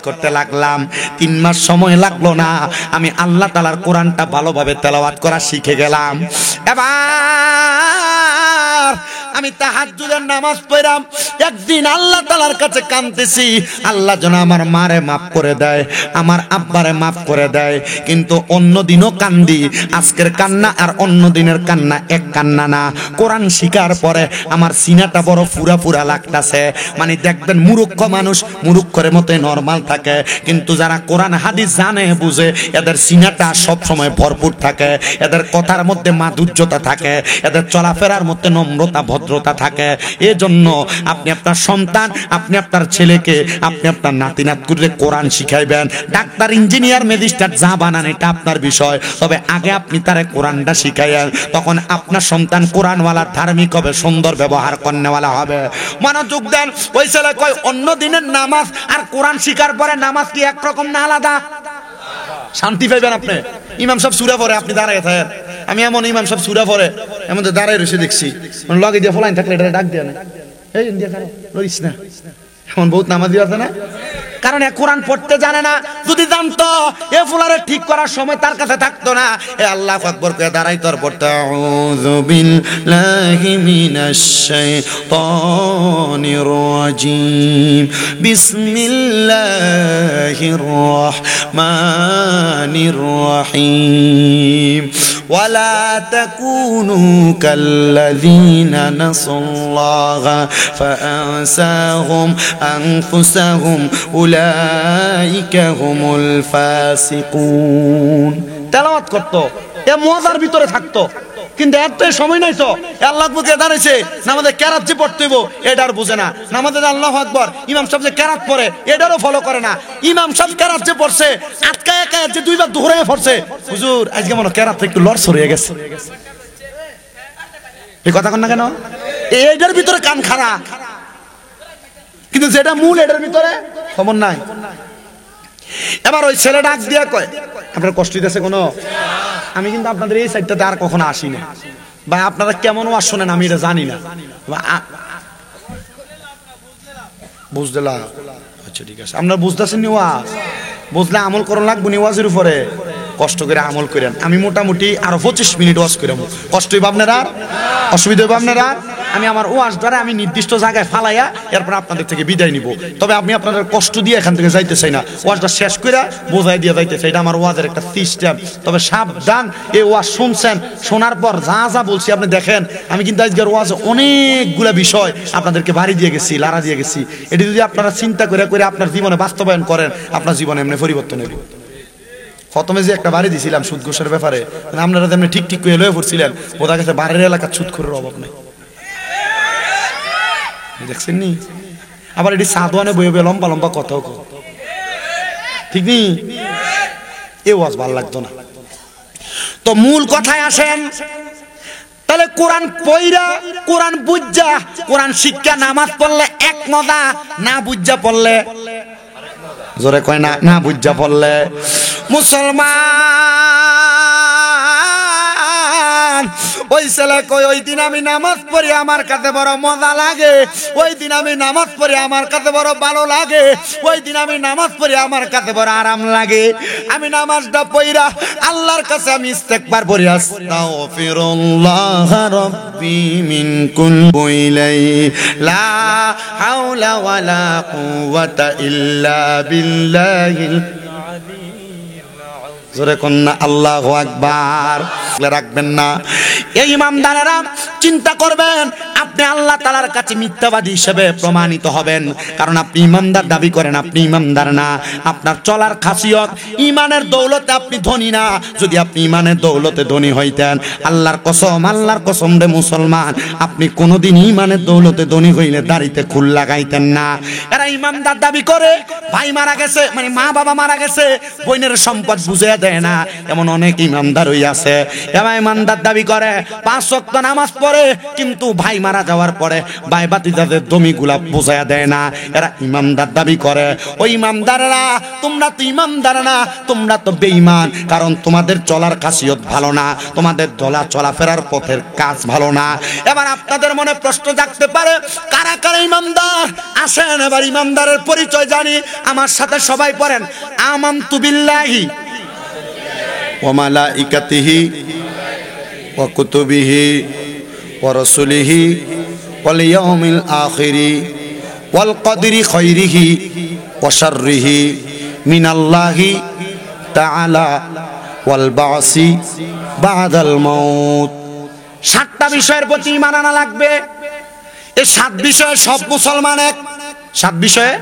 করতে লাগলাম 3 মাস সময় লাগলো না, আমি আল্লাহ তাআলার কোরআনটা ভালোভাবে তেলাওয়াত করা শিখে গেলাম। এবার আমি তাহাজ্জুদের নামাজ পড়লাম। একদিন আল্লাহ তাআলার কাছে কাঁদতেছি, আল্লাহ যেন আমার মারে মাফ করে দেয়, আমার আব্বারে মাফ করে দেয়। কিন্তু অন্য দিনও কান্দি, আজকের কান্না আর অন্য দিনের কান্না এক কান্না না। কোরআন শিখার পরে আমার সিনাটা বড় ফুরা লাগতাছে। মানে দেখবেন মূর্খ মানুষ মূর্খের মতো নরমাল থাকে, কিন্তু যারা কোরআন হাদিস জানে বুঝে, এদের সিনাটা সব সময় ভরপুর থাকে, এদের কথার মধ্যে মাধুর্যতা থাকে, এদের চলাফেরার মধ্যে নম্রতা ভদ্রতা থাকে। এজন্য আপনি আপনার সন্তান, আপনি আপনার ছেলেকে, আপনি আপনার নাতি নাতকুরে কোরআন শিখাইবেন। ডাক্তার ইঞ্জিনিয়ার ম্যাজিস্ট্রেট যা বানান এটা আপনার বিষয়, তবে আগে আপনি তারে কোরআনটা শিখাইয়েন। তখন আপনার সন্তান কোরআনওয়ালা, ধার্মিক হবে, সুন্দর ব্যবহার করনেওয়ালা হবে। মনোযোগ দেন। ওই ছেলে কয় অন্য দিনের নামাজ আর কোরআন শিখার পরে নামাজ কি একরকম না আলাদা? শান্তি পাইবেন আপনি। ইমাম সাহেব সূরা পড়ে, আপনি দাঁড়ায় থাকেন। আমি এমন ইমাম সাহেব সূরা পড়ে এমন দাঁড়ায় রয়েছে দেখছি, লগে দিয়ে ফলাইন থাকলে এটা ডাক দিয়ে না, এই ইন্ডিয়া কারো লইস না, এমন বহুত নামাজি আছে না, কারণ এ কোরআন পড়তে জানে না। যদি জানতো এ ফুলারে ঠিক করার সময় তার কাছে থাকতো না। এ আল্লাহু আকবার কয়ে দাঁড়াই তোর পড়তে, আউযু বিল্লাহি মিনাশ শাইতানির রাজিম, বিসমিল্লাহির রাহমানির রাহিম, ওয়ালা তাকুনু কাল্লাযীনা নাসাল্লাহা ফাআনসাহুম আনফুসাহুম উলাইকা হুমুল ফাসিকুন। তেলাওয়াত করতো, এ মজার ভিতরে থাকতো, কিন্তু এত সময় নাই তো। আল্লাহ বুঝে দাঁড়াইছে, নামাজে কেরাত যে পড়তে হইব এটার বুঝে না। নামাজে আল্লাহু আকবার ইমাম সাহেব যে কেরাত পড়ে এটারও ফলো করে না। ইমাম সাহেব কেরাত যে পড়ছে আটকায় একায় যে 2 বার দৌড়ায় পড়ছে, হুজুর আজকে মনে কেরাত একটু লড়ছড় হয়ে গেছে। এই কথা কন না কেন? এইটার ভিতরে কান খাড়া, কিন্তু যেটা মূল এটার ভিতরে খবর নাই। এবার ওই ছেলে ডাক দিয়া কয়, আপনার কষ্ট দিতেছে কোনো? আমি কিন্তু আপনাদের এই সাইডটাতে আর কখনো আসি না ভাই, আপনারা কেমন ওয়াজ শোনেন আমি এটা জানি না। বুঝলা? আচ্ছা ঠিক আছে, আপনারা বুঝতেছেন নি? ওয়াজ বুঝলে আমল করন লাগবো নি, ওয়াজের উপরে কষ্ট করে আমল করেন। আমি মোটামুটি আরো 25 মিনিট ওয়াজ করেন, কষ্ট হইব আপনারা? অসুবিধা হইব আপনারা? আমি আমার ওয়াজ দ্বারা আমি নির্দিষ্ট জায়গায় ফালাইয়া এরপর আপনাদের থেকে বিদায় নিব। তবে আমি আপনাদের কষ্ট দিয়ে এখান থেকে যাইতে চাই না, ওয়াজটা শেষ করে বোঝাই দিয়ে যাইতে চাই, এটা আমার ওয়াজের একটা সিস্টেম। তবে সাবধান, এই ওয়াজ শুনছেন, শোনার পর যা যা বলছি আপনি দেখেন। আমি কিন্তু আজকের ওয়াজ অনেকগুলা বিষয় আপনাদেরকে বাড়ি দিয়ে গেছি, লাড়া দিয়ে গেছি। এটি যদি আপনারা চিন্তা করে করে আপনার জীবনে বাস্তবায়ন করেন, আপনার জীবনে এমনি পরিবর্তন হবে। প্রথমে যে একটা বাড়ি দিছিলাম সুদ ঘুষের ব্যাপারে, আপনারা তেমনি ঠিক ঠিক করে লয়ে পড়ছিলেন, বোঝা গেছে বাড়ির এলাকার সুদখোরের অভাব নেই, দেখছেন নি? আবার এটি সাদওয়ানে বয়ে বয়ে লম্বা লম্বা কথাও ঠিক নেই? এ ওয়াজ ভালো লাগতো না। তো মূল কথায় আসেন, তাহলে কোরআন পইরা, কোরআন বুঝা, কোরআন শিক্ষা, নামাজ পড়লে এক মজা, না বুঝা পড়লে জোরে কয় না, না বুঝা পড়লে। মুসলমান ওই ছেলে কই, ওই দিন আমি নামাজ পড়ি আমার কাছে বড় মজা লাগে, ওই দিন আমি নামাজ পড়ি আমার কাছে বড় ভালো লাগে, ওই দিন আমি নামাজ পড়ি আমার কাছে বড় আরাম লাগে। আমি নামাজটা পড়া আল্লাহর কাছে আমি ইস্তেগফার পড়ি, আস্তাগফিরুল্লাহ রাব্বি মিন কুল্লি লা হাওলা ওয়ালা কুওয়াতা ইল্লা বিল্লাহিল জোরে কন্যা আল্লাহু আকবার। রাখবেন না। এই ইমানদারেরা চিন্তা করবেন, আপনি আল্লাহ তাআলার কাছে মিথ্যাবাদী হিসেবে প্রমাণিত হবেন, কারণ আপনি ইমানদার দাবি করেন, আপনি ইমানদার না। আপনার চলার খাসিয়ত, ইমানের দৌলতে আপনি ধনী না। যদি আপনি ইমানের দৌলতে ধনী হইতেন, আল্লাহর কসম রে মুসলমান, আপনি কোনোদিন ইমানের দৌলতে ধনী হইলে দাড়িতে খুল লাগাইতেন না। এরা ইমানদার দাবি করে, ভাই মারা গেছে, মানে মা বাবা মারা গেছে, বোনের সম্পদ বুঝে দেয় না, এমন অনেক ইমানদার হই আছে। এরা ইমানদার দাবি করে, 5 ওয়াক্ত নামাজ পড়ে, কিন্তু ভাই মারা যাওয়ার পরে ভাই ভাতিজাদের জমিগুলা বুঝায়া দেয় না। এরা ইমানদার দাবি করে। ওই ইমানদাররা, তোমরা তো ইমানদার না, তোমরা তো বেঈমান, কারণ তোমাদের চলার খাসিয়ত ভালো না, তোমাদের চলাফেরার পথের কাজ ভালো না। এবার আপনাদের মনে প্রশ্ন জাগতে পারে, কারা কারা ইমানদার? আসেন এবার ইমানদারের পরিচয় জানি। আমার সাথে সবাই পড়েন, আমানতু বিল্লাহি ওয়া মালাইকাতিহি ওয়া কুতুবিহি ওয়া রাসূলিহি ওয়াল ইয়াউমিল আখিরি ওয়াল কদরি খাইরিহি ওয়া শাররিহি মিনাল্লাহি তাআলা ওয়াল বাসি বাদাল মাউত। 7টা বিষয়ের প্রতি ঈমান আনা লাগবে। এই 7 বিষয়ে সব মুসলমান এক। 7 বিষয়ে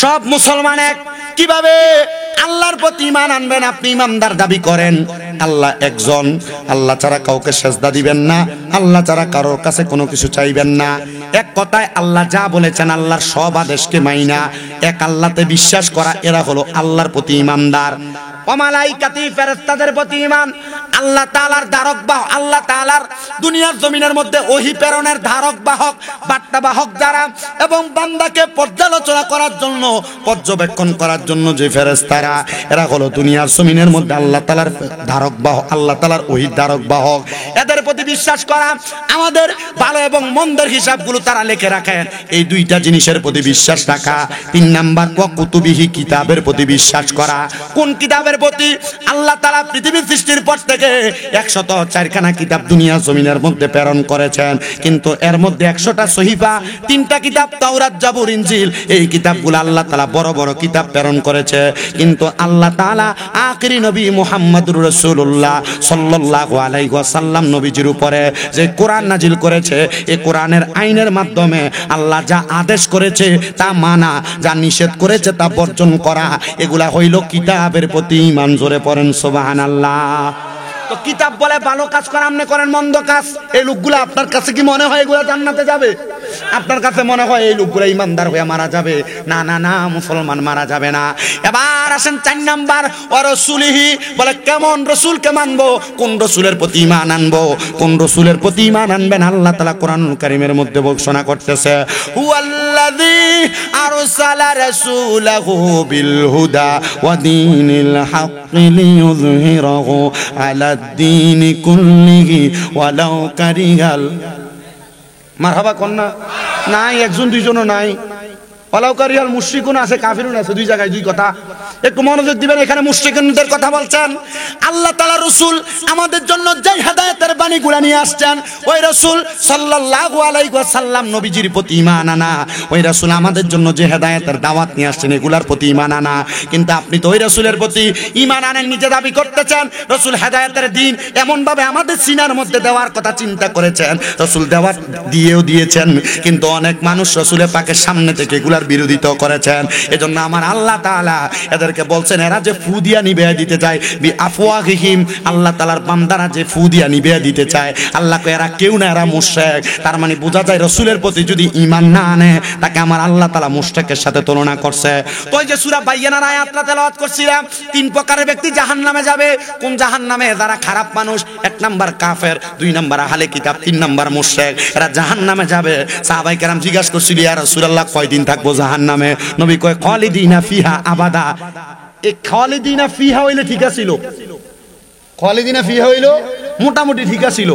সব মুসলমান এক। কিভাবে আল্লাহর প্রতি ঈমান আনবেন? আপনি ইমানদার দাবি করেন, আল্লাহ একজন, আল্লাহ ছাড়া কাউকে সেজদা দিবেন না, আল্লাহ ছাড়া কারোর কাছে কোনো কিছু চাইবেন না। এক কথায় আল্লাহ যা বলেছেন আল্লাহর সব আদেশকে মাইনা এক আল্লাহতে বিশ্বাস করা, এরা হলো আল্লাহর প্রতি ইমানদার। ওয়া মালাইকাতি, ফেরেশতাদের প্রতি ঈমান। আল্লাহ তাআলার ধারক বাহক, আল্লাহ তাআলার দুনিয়ার জমিনের মধ্যে ওহী প্রেরণের ধারক বাহক, বার্তা বাহক যারা, এবং বান্দাকে পর্যালোচনা করার জন্য, পর্যবেক্ষণ করার জন্য যে ফেরেশতারা, এরা হলো দুনিয়ার জমিনের মধ্যে আল্লাহ তাআলার ধারক বাহক, আল্লাহ তাআলার ওহীর ধারক বাহক। এদের প্রতি বিশ্বাস করা, আমাদের ভালো এবং মন্দের হিসাবগুলো তারা লিখে রাখেন, এই 2টা জিনিসের প্রতি বিশ্বাস রাখা। 3 নাম্বার, ওয়া কুতুবিহি, কিতাবের প্রতি বিশ্বাস করা। কোন কিতাবের প্রতি? আল্লাহ তাআলা পৃথিবী সৃষ্টির পর থেকে 104খানা কিতাব দুনিয়া জমিনের মধ্যে প্রেরণ করেছেন, কিন্তু এর মধ্যে 100টা সহিফা, 3টা কিতাব তাওরাত, জাবুর, ইনজিল, এই কিতাবগুলো আল্লাহ তাআলা বড় বড় কিতাব প্রেরণ করেছে। কিন্তু আল্লাহ তাআলা আখিরি নবী মুহাম্মদুর রাসূলুল্লাহ সাল্লাল্লাহু আলাইহি ওয়াসাল্লাম নবীজির উপরে যে কোরআন নাজিল করেছে, এই কোরআনের আইনের মাধ্যমে আল্লাহ যা আদেশ করেছে তা মানা, যা নিষেধ করেছে তা বর্জন করা, এগুলা হইল কিতাবের প্রতি ঈমান। জোরে পড়েন সুবহানাল্লাহ। তো কিতাব বলে ভালো কাজ করা, আপনি করেন মন্দ কাজ। এই লোকগুলা আপনার কাছে কি মনে হয় এগুলা জান্নাতে যাবে? আপনার কাছে মনে হয় এই লোকগুলা ইমানদার হয়ে মারা যাবে? না না না, মুসলমান মারা যাবে না। এবার আসেন 4 নাম্বার, ওয়া রাসূলিহি, বলে কেমন রাসূলকে মানবো, কোন রাসূলের প্রতি ঈমান আনবো, কোন রাসূলের প্রতি ঈমান আনবেন? আল্লাহ তাআলা কোরআনুল কারীমের মধ্যে ঘোষণা করতেছে, হুয়াল্লাযী আরসালা রাসূলাহু বিল হুদা ওয়া দীনিল হাক্কি লিইয়ুযহিরাহু আলা দ্দীনি কুল্লিহি ওয়ালাউ কারিহাল। মারহাবা কন্যা নাই, একজন দুইজনও নাই। ওয়ালাউকারিয়াল মুশরিকুন আছে, কাফিরুন আছে, 2 জায়গায় 2 কথা। একটু মনোযোগ দিবেন, এখানে মুশরিকুনদের কথা বলছেন। আল্লাহ তাআলা রাসূল আমাদের জন্য যে হেদায়েতের বাণীগুলো নিয়ে আসছেন, ওই রাসূল সাল্লাল্লাহু আলাইহি ওয়াসাল্লাম নবীজির প্রতি ঈমান আনা, ওই রাসূল আমাদের জন্য যে হেদায়েতের দাওয়াত নিয়ে আসছেন এগুলার প্রতি ঈমান আনা। কিন্তু আপনি তো ওই রাসূলের প্রতি ঈমান আনেন, নিজে দাবি করতেছেন রাসূল হেদায়েতের দিন এমন ভাবে আমাদের সিনার মধ্যে দেওয়ার কথা চিন্তা করেছেন, রাসূল দাওয়াত দিয়েছেন, কিন্তু অনেক মানুষ রাসূলের পাকের সামনে থেকে এগুলার বিরোধিতা করেছেন। এজন্য আমার আল্লাহ তাআলা এদেরকে বলছেন এরা যে ফু দিয়া নিভিয়ে দিতে চায় বি আফওয়াহিহিম, আল্লাহ তাআলার বান্দারা যে ফু দিয়া নিভিয়ে দিতে চায়, আল্লাহ কয় এরা কেউ না, এরা মুশরিক। তার মানে বোঝা যায় রাসূলের প্রতি যদি ঈমান না আনে তাকে আমার আল্লাহ তাআলা মুশরিকের সাথে তুলনা করছে। তো এই যে সূরা বাইয়ানার আয়াতটা তেলাওয়াত করছিলাম, তিন প্রকারের ব্যক্তি জাহান্নামে যাবে। কোন জাহান্নামে? যারা খারাপ মানুষ, এক নাম্বার কাফের, দুই নাম্বার আহলে কিতাব, তিন নাম্বার মুশরিক, এরা জাহান্নামে যাবে। সাহাবায়ে কেরাম জিজ্ঞাসা করছিল ইয়া রাসূলুল্লাহ কয়দিন থাকবো জাহান্নামে? নবী কয় খালিদিনা ফিহা আবাদা। এই খালিদিনা ফিহা হইলে ঠিক আছিল, খালিদিনা ফিহা হইলো মোটামুটি ঠিক আছিল।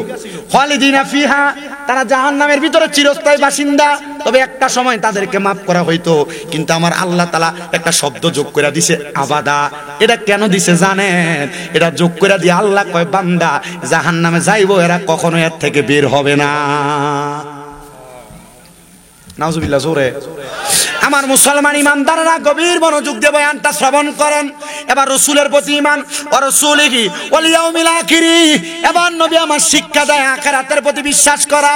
খালিদিনা ফিহা, তারা জাহান্নামের ভিতরে চিরস্থায়ী বাসিন্দা, তবে একটা সময় তাদেরকে মাফ করা হইতো। কিন্তু আমার আল্লাহ তাআলা একটা শব্দ যোগ করে দিছে আবাদা। এটা কেন দিছে জানেন? এটা যোগ করে দিয়ে আল্লাহ কয় বান্দা জাহান্নামে যাইবো, এরা কখনো এর থেকে বের হবে না। নাউজুবিল্লাহ জোরে। আমার মুসলমান ইমানদাররা গভীর মনোযোগ দিয়ে বয়ানটা শ্রবণ করেন। এবার রাসূলের প্রতি ঈমান ও রাসূলিহি ওয়াল ইয়াউমিল আখিরি, এবার নবী আমার শিক্ষা দেয় আখিরাতের প্রতি বিশ্বাস করা।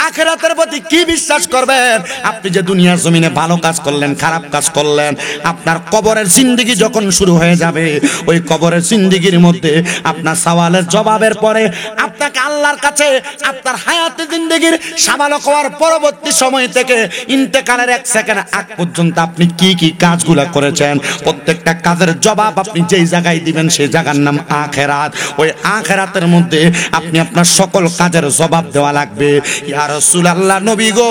আখিরাতের প্রতি কি বিশ্বাস করবেন? আপনি যে দুনিয়ার জমিনে ভালো কাজ করলেন, খারাপ কাজ করলেন, আপনার কবরের জিন্দেগি যখন শুরু হয়ে যাবে, ওই কবরের জিন্দেগির মধ্যে আপনার সওয়ালের জবাবের পরে আপনাকে আল্লাহর কাছে আপনার হায়াতে জিন্দেগির সামালক হওয়ার পরবর্তী সময় থেকে ইন্তেকালের 1 সেকেন্ড আগ পর্যন্ত আপনি কি কি কাজগুলা করেছেন, প্রত্যেকটা কাজের জবাব আপনি যেই জায়গায় দিবেন সেই জায়গার নাম আখিরাত। ওই আখিরাতের মধ্যে আপনি আপনার সকল কাজের জবাব দেওয়া লাগবে। ইয়া রাসূলুল্লাহ নবী গো,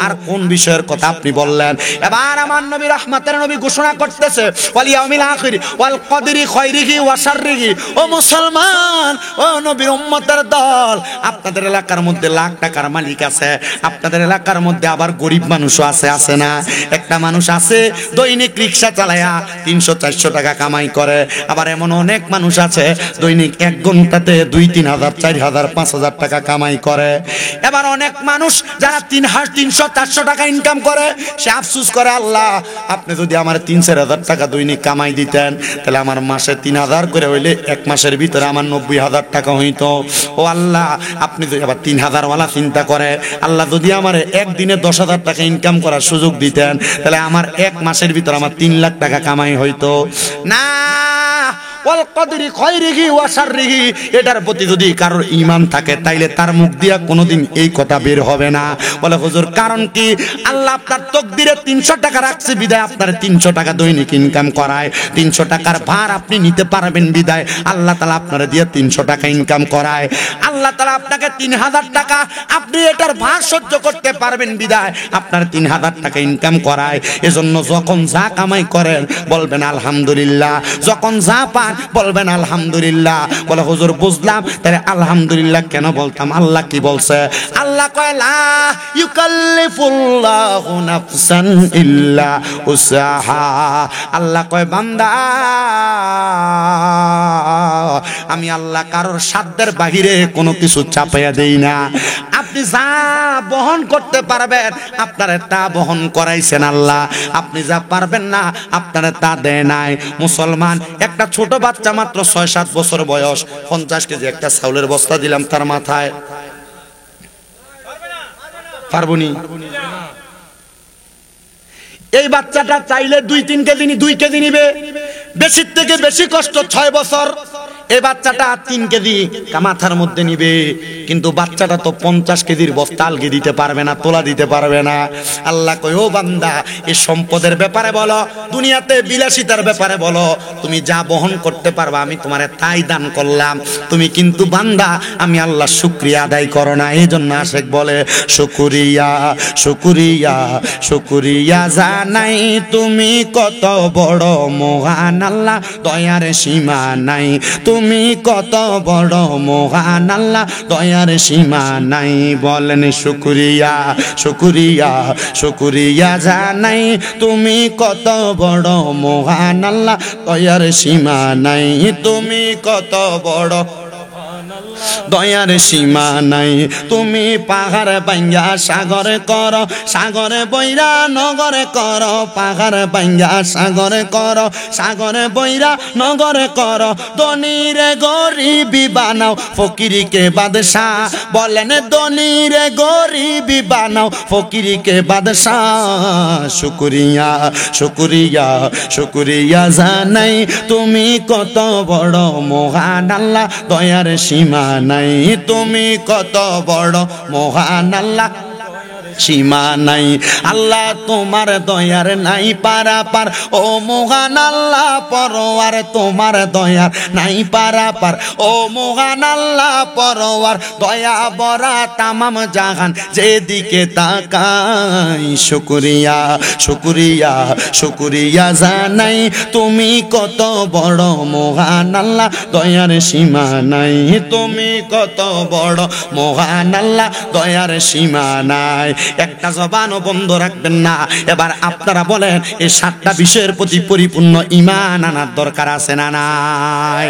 আর কোন বিষয়ের কথা আপনি বললেন? এবার আমার নবী রহমতের নবী ঘোষণা করতেছে ওয়াল ইয়াউমিল আখির ওয়াল কদরি খায়রিহি ওয়া শাররিহি। ও মুসলমান, ও নবীর উম্মতের দল, আপনাদের এলাকার মধ্যে লাখ টাকার মালিক আছে, আপনাদের এলাকার মধ্যে আবার গরিব মানুষও আছে, আছে না? একটা মানুষ আছে দৈনিক রিকশা চালায়া 300-400 টাকা কামাই করে। আবার এমন অনেক মানুষ আছে দৈনিক 1 ঘন্টাতে 2-3,000, 4,000, 5,000 টাকা কামাই করে। এবার অনেক মানুষ যারা 300-400 টাকা ইনকাম করে, সে আফসোস করে আল্লাহ আপনি যদি আমার 3-4,000 টাকা দৈনিক কামাই দিতেন, তাহলে আমার মাসে 3,000 করে হইলে 1 মাসের ভিতরে আমার 90,000 টাকা হইতো। ও আল্লাহ, আপনি যদি আবার 3,000 ওয়ালা চিন্তা করে, আল্লাহ যদি আমার একদিনে 10,000 টাকা ইনকাম করার সুযোগ দিতেন, তাহলে আমার 1 মাসের ভিতর আমার 3 লাখ টাকা কামাই হইতো না। ওয়াল কদরি খায়রিহি ওয়া শাররিহি, এটার প্রতি যদি কারোর ঈমান থাকে তাইলে তার মুখ দিয়া কোনোদিন এই কথা বের হবে না। বলে হুজুর কারণ কি? আল্লাহ আপনার তকদিরে 300 টাকা রাখছে বিদায় আপনার 300 টাকা দৈনিক ইনকাম করায়। 300 টাকার ভার আপনি নিতে পারবেন বিদায় আল্লাহ তাআলা আপনারে দিয়ে 300 টাকা ইনকাম করায়। আল্লাহ তাআলা আপনাকে 3,000 টাকা, আপনি এটার ভার সহ্য করতে পারবেন বিদায় আপনার 3,000 টাকা ইনকাম করায়। এজন্য যখন যা কামাই করেন বলবেন আলহামদুলিল্লাহ, যখন যা পান বলবেন আলহামদুলিল্লাহ। বলে হুজুর বুঝলাম, তাহলে আলহামদুলিল্লাহ কেন বলতাম? আল্লাহ কি বলছে? আল্লাহ কয় লা ইউকাল্লিফুল্লাহু নাফসান ইল্লা উসাহা। আল্লাহ কয় বান্দা আমি আল্লাহ কারোর সাধ্যের বাহিরে কোনো কিছু চাপাইয়া দেই না। আপনি যা বহন করতে পারবেন আপনারে তা বহন করাইছেন আল্লাহ, আপনি যা পারবেন না আপনারে তা দেয় নাই। মুসলমান, একটা ছোট বাচ্চা মাত্র 6-7 বছর বয়স, 50 কেজি একটা চাউলের বস্তা দিলাম তার মাথায়, পারবনি? এই বাচ্চাটা চাইলে 2-3 কেজি 2 কেজি নিবে, বেশির থেকে বেশি কষ্ট 6 বছর। এই বাচ্চাটা 3 কেজি মাথার মধ্যে নিবে, কিন্তু বাচ্চাটা তো 50 কেজির বস্তা আলগি দিতে পারবে না, তোলা দিতে পারবে না। আল্লাহ কয় ও বান্দা, এই সম্পদের ব্যাপারে বলো, দুনিয়াতে বিলাসিতার ব্যাপারে বলো, তুমি যা বহন করতে পারবা আমি তোমারে তাই দান করলাম। তুমি কিন্তু বান্দা আমি আল্লাহ শুকরিয়া আদায় করো না। এই জন্য আশেক বলে শুকরিয়া শুকরিয়া শুকরিয়া জানাই, তুমি কত বড় মহান আল্লাহ, দয়ার সীমা নাই। তুমি কত বড় মহান আল্লাহ, দয়ার সীমা নাই। বলেন শুকরিয়া শুকরিয়া শুকরিয়া জানাই, তুমি কত বড় মহান আল্লাহ, দয়ার সীমা নাই। তুমি কত বড় দয়ার সীমা নাই। তুমি পাহাড় ভাঙ্গা সাগরে করো, সাগরে বইরা নগরে করো, পাহাড় ভাঙ্গা সাগরে করো, সাগরে বইরা নগরে করো। ধনীরে গরিবি বানাও, ফকিরকে বাদশাহ। বলেন ধনীরে গরিবি বানাও, ফকিরকে বাদশাহ। শুকরিয়া শুকরিয়া শুকরিয়া জানাই, তুমি কত বড় মহান আল্লাহ, দয়ার সীমা নাই। তুমি কত বড় মহান আল্লাহ, সীমা নাই। আল্লাহ তোমার দয়ার নাই পারাপার, ও মহান আল্লাহ পরওয়ার তোমার দয়ার নাই পারাপার, ও মহান আল্লাহ পরওয়ার দয়া ভরা তামাম জাহান যেদিকে তাকাই। শুকরিয়া শুকরিয়া শুকরিয়া জানাই, তুমি কত বড় মহান আল্লাহ, দয়ার সীমা নাই। তুমি কত বড় মহান আল্লাহ, দয়ার সীমা নাই। একটা জবানও বন্ধ রাখবেন না। এবার আপনারা বলেন, এই 7টা বিষয়ের প্রতি পরিপূর্ণ ঈমান আনার দরকার আছে না নাই?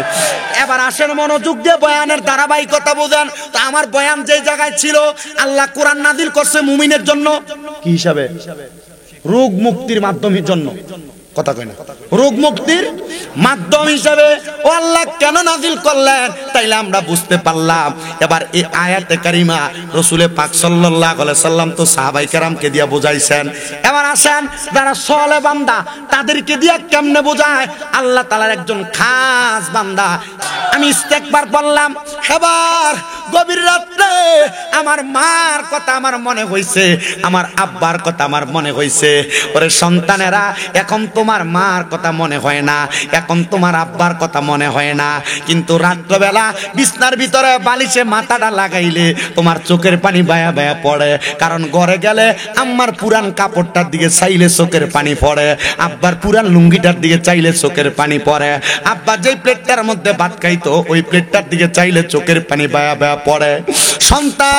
এবার আসেন মনোযোগ দিয়ে বয়ানের ধারাবাহিকতা বোঝেন। তো আমার বয়ান যে জায়গায় ছিল, আল্লাহ কোরআন নাযিল করছে মুমিনের জন্য কি হিসাবে? রোগ মুক্তির মাধ্যমের জন্য। কথা কয় না, রোগ মুক্তির মাধ্যম হিসাবে ও আল্লাহ কেন নাযিল করলেন, তাইলে আমরা বুঝতে পারলাম। এবার এই আয়াতে কারিমা রাসূলে পাক সাল্লাল্লাহু আলাইহি সাল্লাম তো সাহাবায়ে কেরামকে দিয়া বুঝাইছেন। এবার আসেন যারা সলে বান্দা তাদেরকে দিয়া কেমনে বোঝায়? আল্লাহ তাআলার একজন খাস বান্দা। আমি ইস্তেগফার বললাম, এবার গভীর রাতে আমার মার কথা আমার মনে হইছে, আমার আব্বার কথা আমার মনে হইছে। ওরে সন্তানেরা, এখন তোমার মার কথা মনে হয় না, এখন তোমার আব্বার কথা মনে হয় না, কিন্তু রাত্রবেলা বিছনার ভিতরে বালিশে মাথাটা লাগাইলে তোমার চোখের পানি বায়া বায়া পড়ে। কারণ ঘরে গেলে আম্মার পুরান কাপড়টার দিকে চাইলে চোখের পানি পড়ে, আব্বার পুরান লুঙ্গিটার দিকে চাইলে চোখের পানি পড়ে, আব্বা যেই প্লেটটার মধ্যে ভাত খাইতো ওই প্লেটটার দিকে চাইলে চোখের পানি বায়া বায়া পড়ে। সন্তান,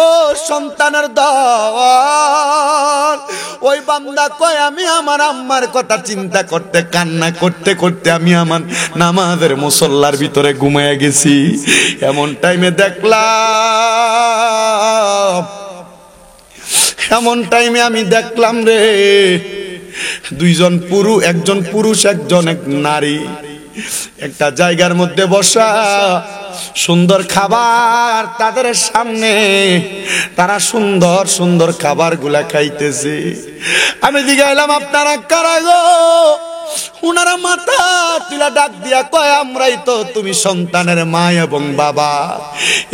ও সন্তানের দল, ওই বান্দা কয় আমি আমার আম্মার কথা চিন্তা করতে কান্না করতে করতে আমি আমার নামাজের মুসল্লার ভিতরে ঘুমায় গেছি। এমন টাইমে দেখলাম, এমন টাইমে আমি দেখলাম রে, দুইজন পুরুষ, একজন পুরুষ একজন নারী একটা জায়গার মধ্যে বসা, সুন্দর খাবার তাদের সামনে, তারা সুন্দর সুন্দর খাবার গুলা খাইতেছে। আমি জিজ্ঞাসা, আপনারা কারা গো? উনারা মাথা তুলা ডাক দিয়া কয়, আমরাই তো তুমি সন্তানের মা এবং বাবা।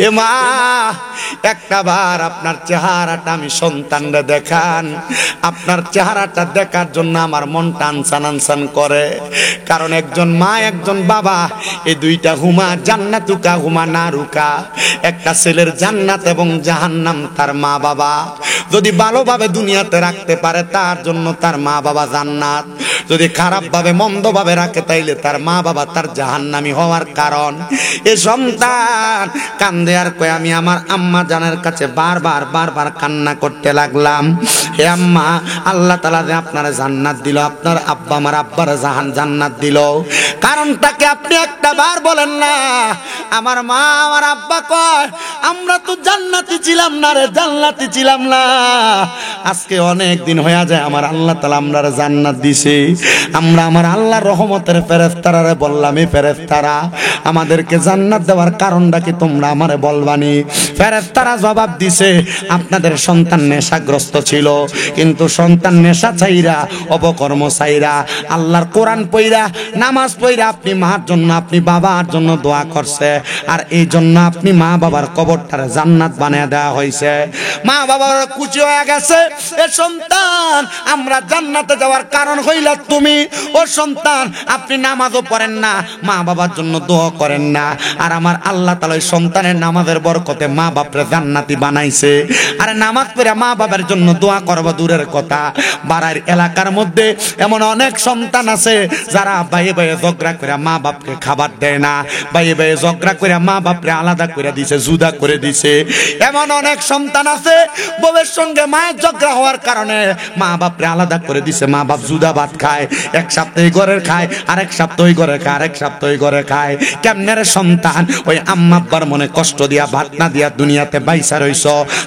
এ মা, একটা বার আপনার চেহারাটা আমি সন্তানরা দেখান। আপনার চেহারাটা দেখার জন্য আমার মন টানসান আনসান করে। কারণ একজন মা একজন বাবা, এই দুইটা হুমা জান্নাতুকা হুমা নারুকা। একটা ছেলের জান্নাত এবং জাহান্নাম তার মা বাবা। যদি ভালোভাবে দুনিয়াতে রাখতে পারে তার জন্য তার মা বাবা জান্নাত, যদি খারাপ ভাবে মন্দ ভাবে রাখে তাইলে তার মা বাবা তার জাহান্নামী হওয়ার কারণ। এ সন্তান কান্দে আর কয়, আমি আমার আম্মা জানের কাছে বারবার বারবার কান্না করতে লাগলাম, হে আম্মা, আল্লাহ তাআলা যে আপনারা জান্নাত দিল, আপনার আব্বা আমার আব্বার জান্নাত দিল, কারণটাকে আপনি একটা বার বলেন না। আমার মা আমার আব্বা কয়, আমরা তো জান্নাতি ছিলাম না রে, জান্নাতি ছিলাম না। আজকে অনেক দিন হয়ে যায় আমার আল্লাহ তাআলা আমরা জান্নাত দিছে। আমরা আমার আল্লাহর রহমতের ফেরেশতারা বললাম, এই ফেরেশতারা আমাদেরকে জান্নাত দেওয়ার কারণটা কি তোমরা আমারে বলবানি? ফেরেশতারা জবাব দিছে, আপনাদের সন্তান নেশাগ্রস্ত ছিল, কিন্তু সন্তান নেশা চাইরা অপকর্ম চাইরা আল্লাহর কোরআন পইরা নামাজ পইরা আপনি মার জন্য আপনি বাবার জন্য দোয়া করছে, আর এই জন্য আপনি মা বাবার কবরটারে জান্নাত বানিয়ে দেওয়া হয়েছে। মা বাবার খুশি হয়ে গেছে। এ সন্তান, আমরা জান্নাতে যাওয়ার কারণ হইলা তুমি। ও সন্তান, আপনি নামাজও পড়েন না, মা বাবার জন্য দোয়া করেন না, আর আমার আল্লাহ তাআলা ওই সন্তানের নামাজের বরকতে মা বাপরে জান্নাতি বানাইছে। আরে নামাজ পড়ে মা বাবার জন্য দোয়া করবা দূরের কথা, বাড়ার এলাকার মধ্যে এমন অনেক সন্তান আছে যারা বাইরে বাইরে ঝগড়া করে মা বাপকে খাবার দেয় না, ভাইয়ে ভাইয়ে ঝগড়া করে মা বাপরে আলাদা করে দিছে, জুদা করে দিছে। এমন অনেক সন্তান আছে বউয়ের সঙ্গে মায়ের ঝগড়া হওয়ার কারণে মা বাপরে আলাদা করে দিছে, মা বাপ জুদা ভাত খায়, এক সপ্তাহ ওই ঘরের খায়, আরেক সপ্তাহ ওই ঘরে খায়, আরেক সপ্তাহ ওই ঘরে খায়। কেমনে রে সন্তান ওই আম্মা আব্বার মনে কষ্ট দিয়া ভাত না দিয়া দুনিয়াতে বাইসা রইছ?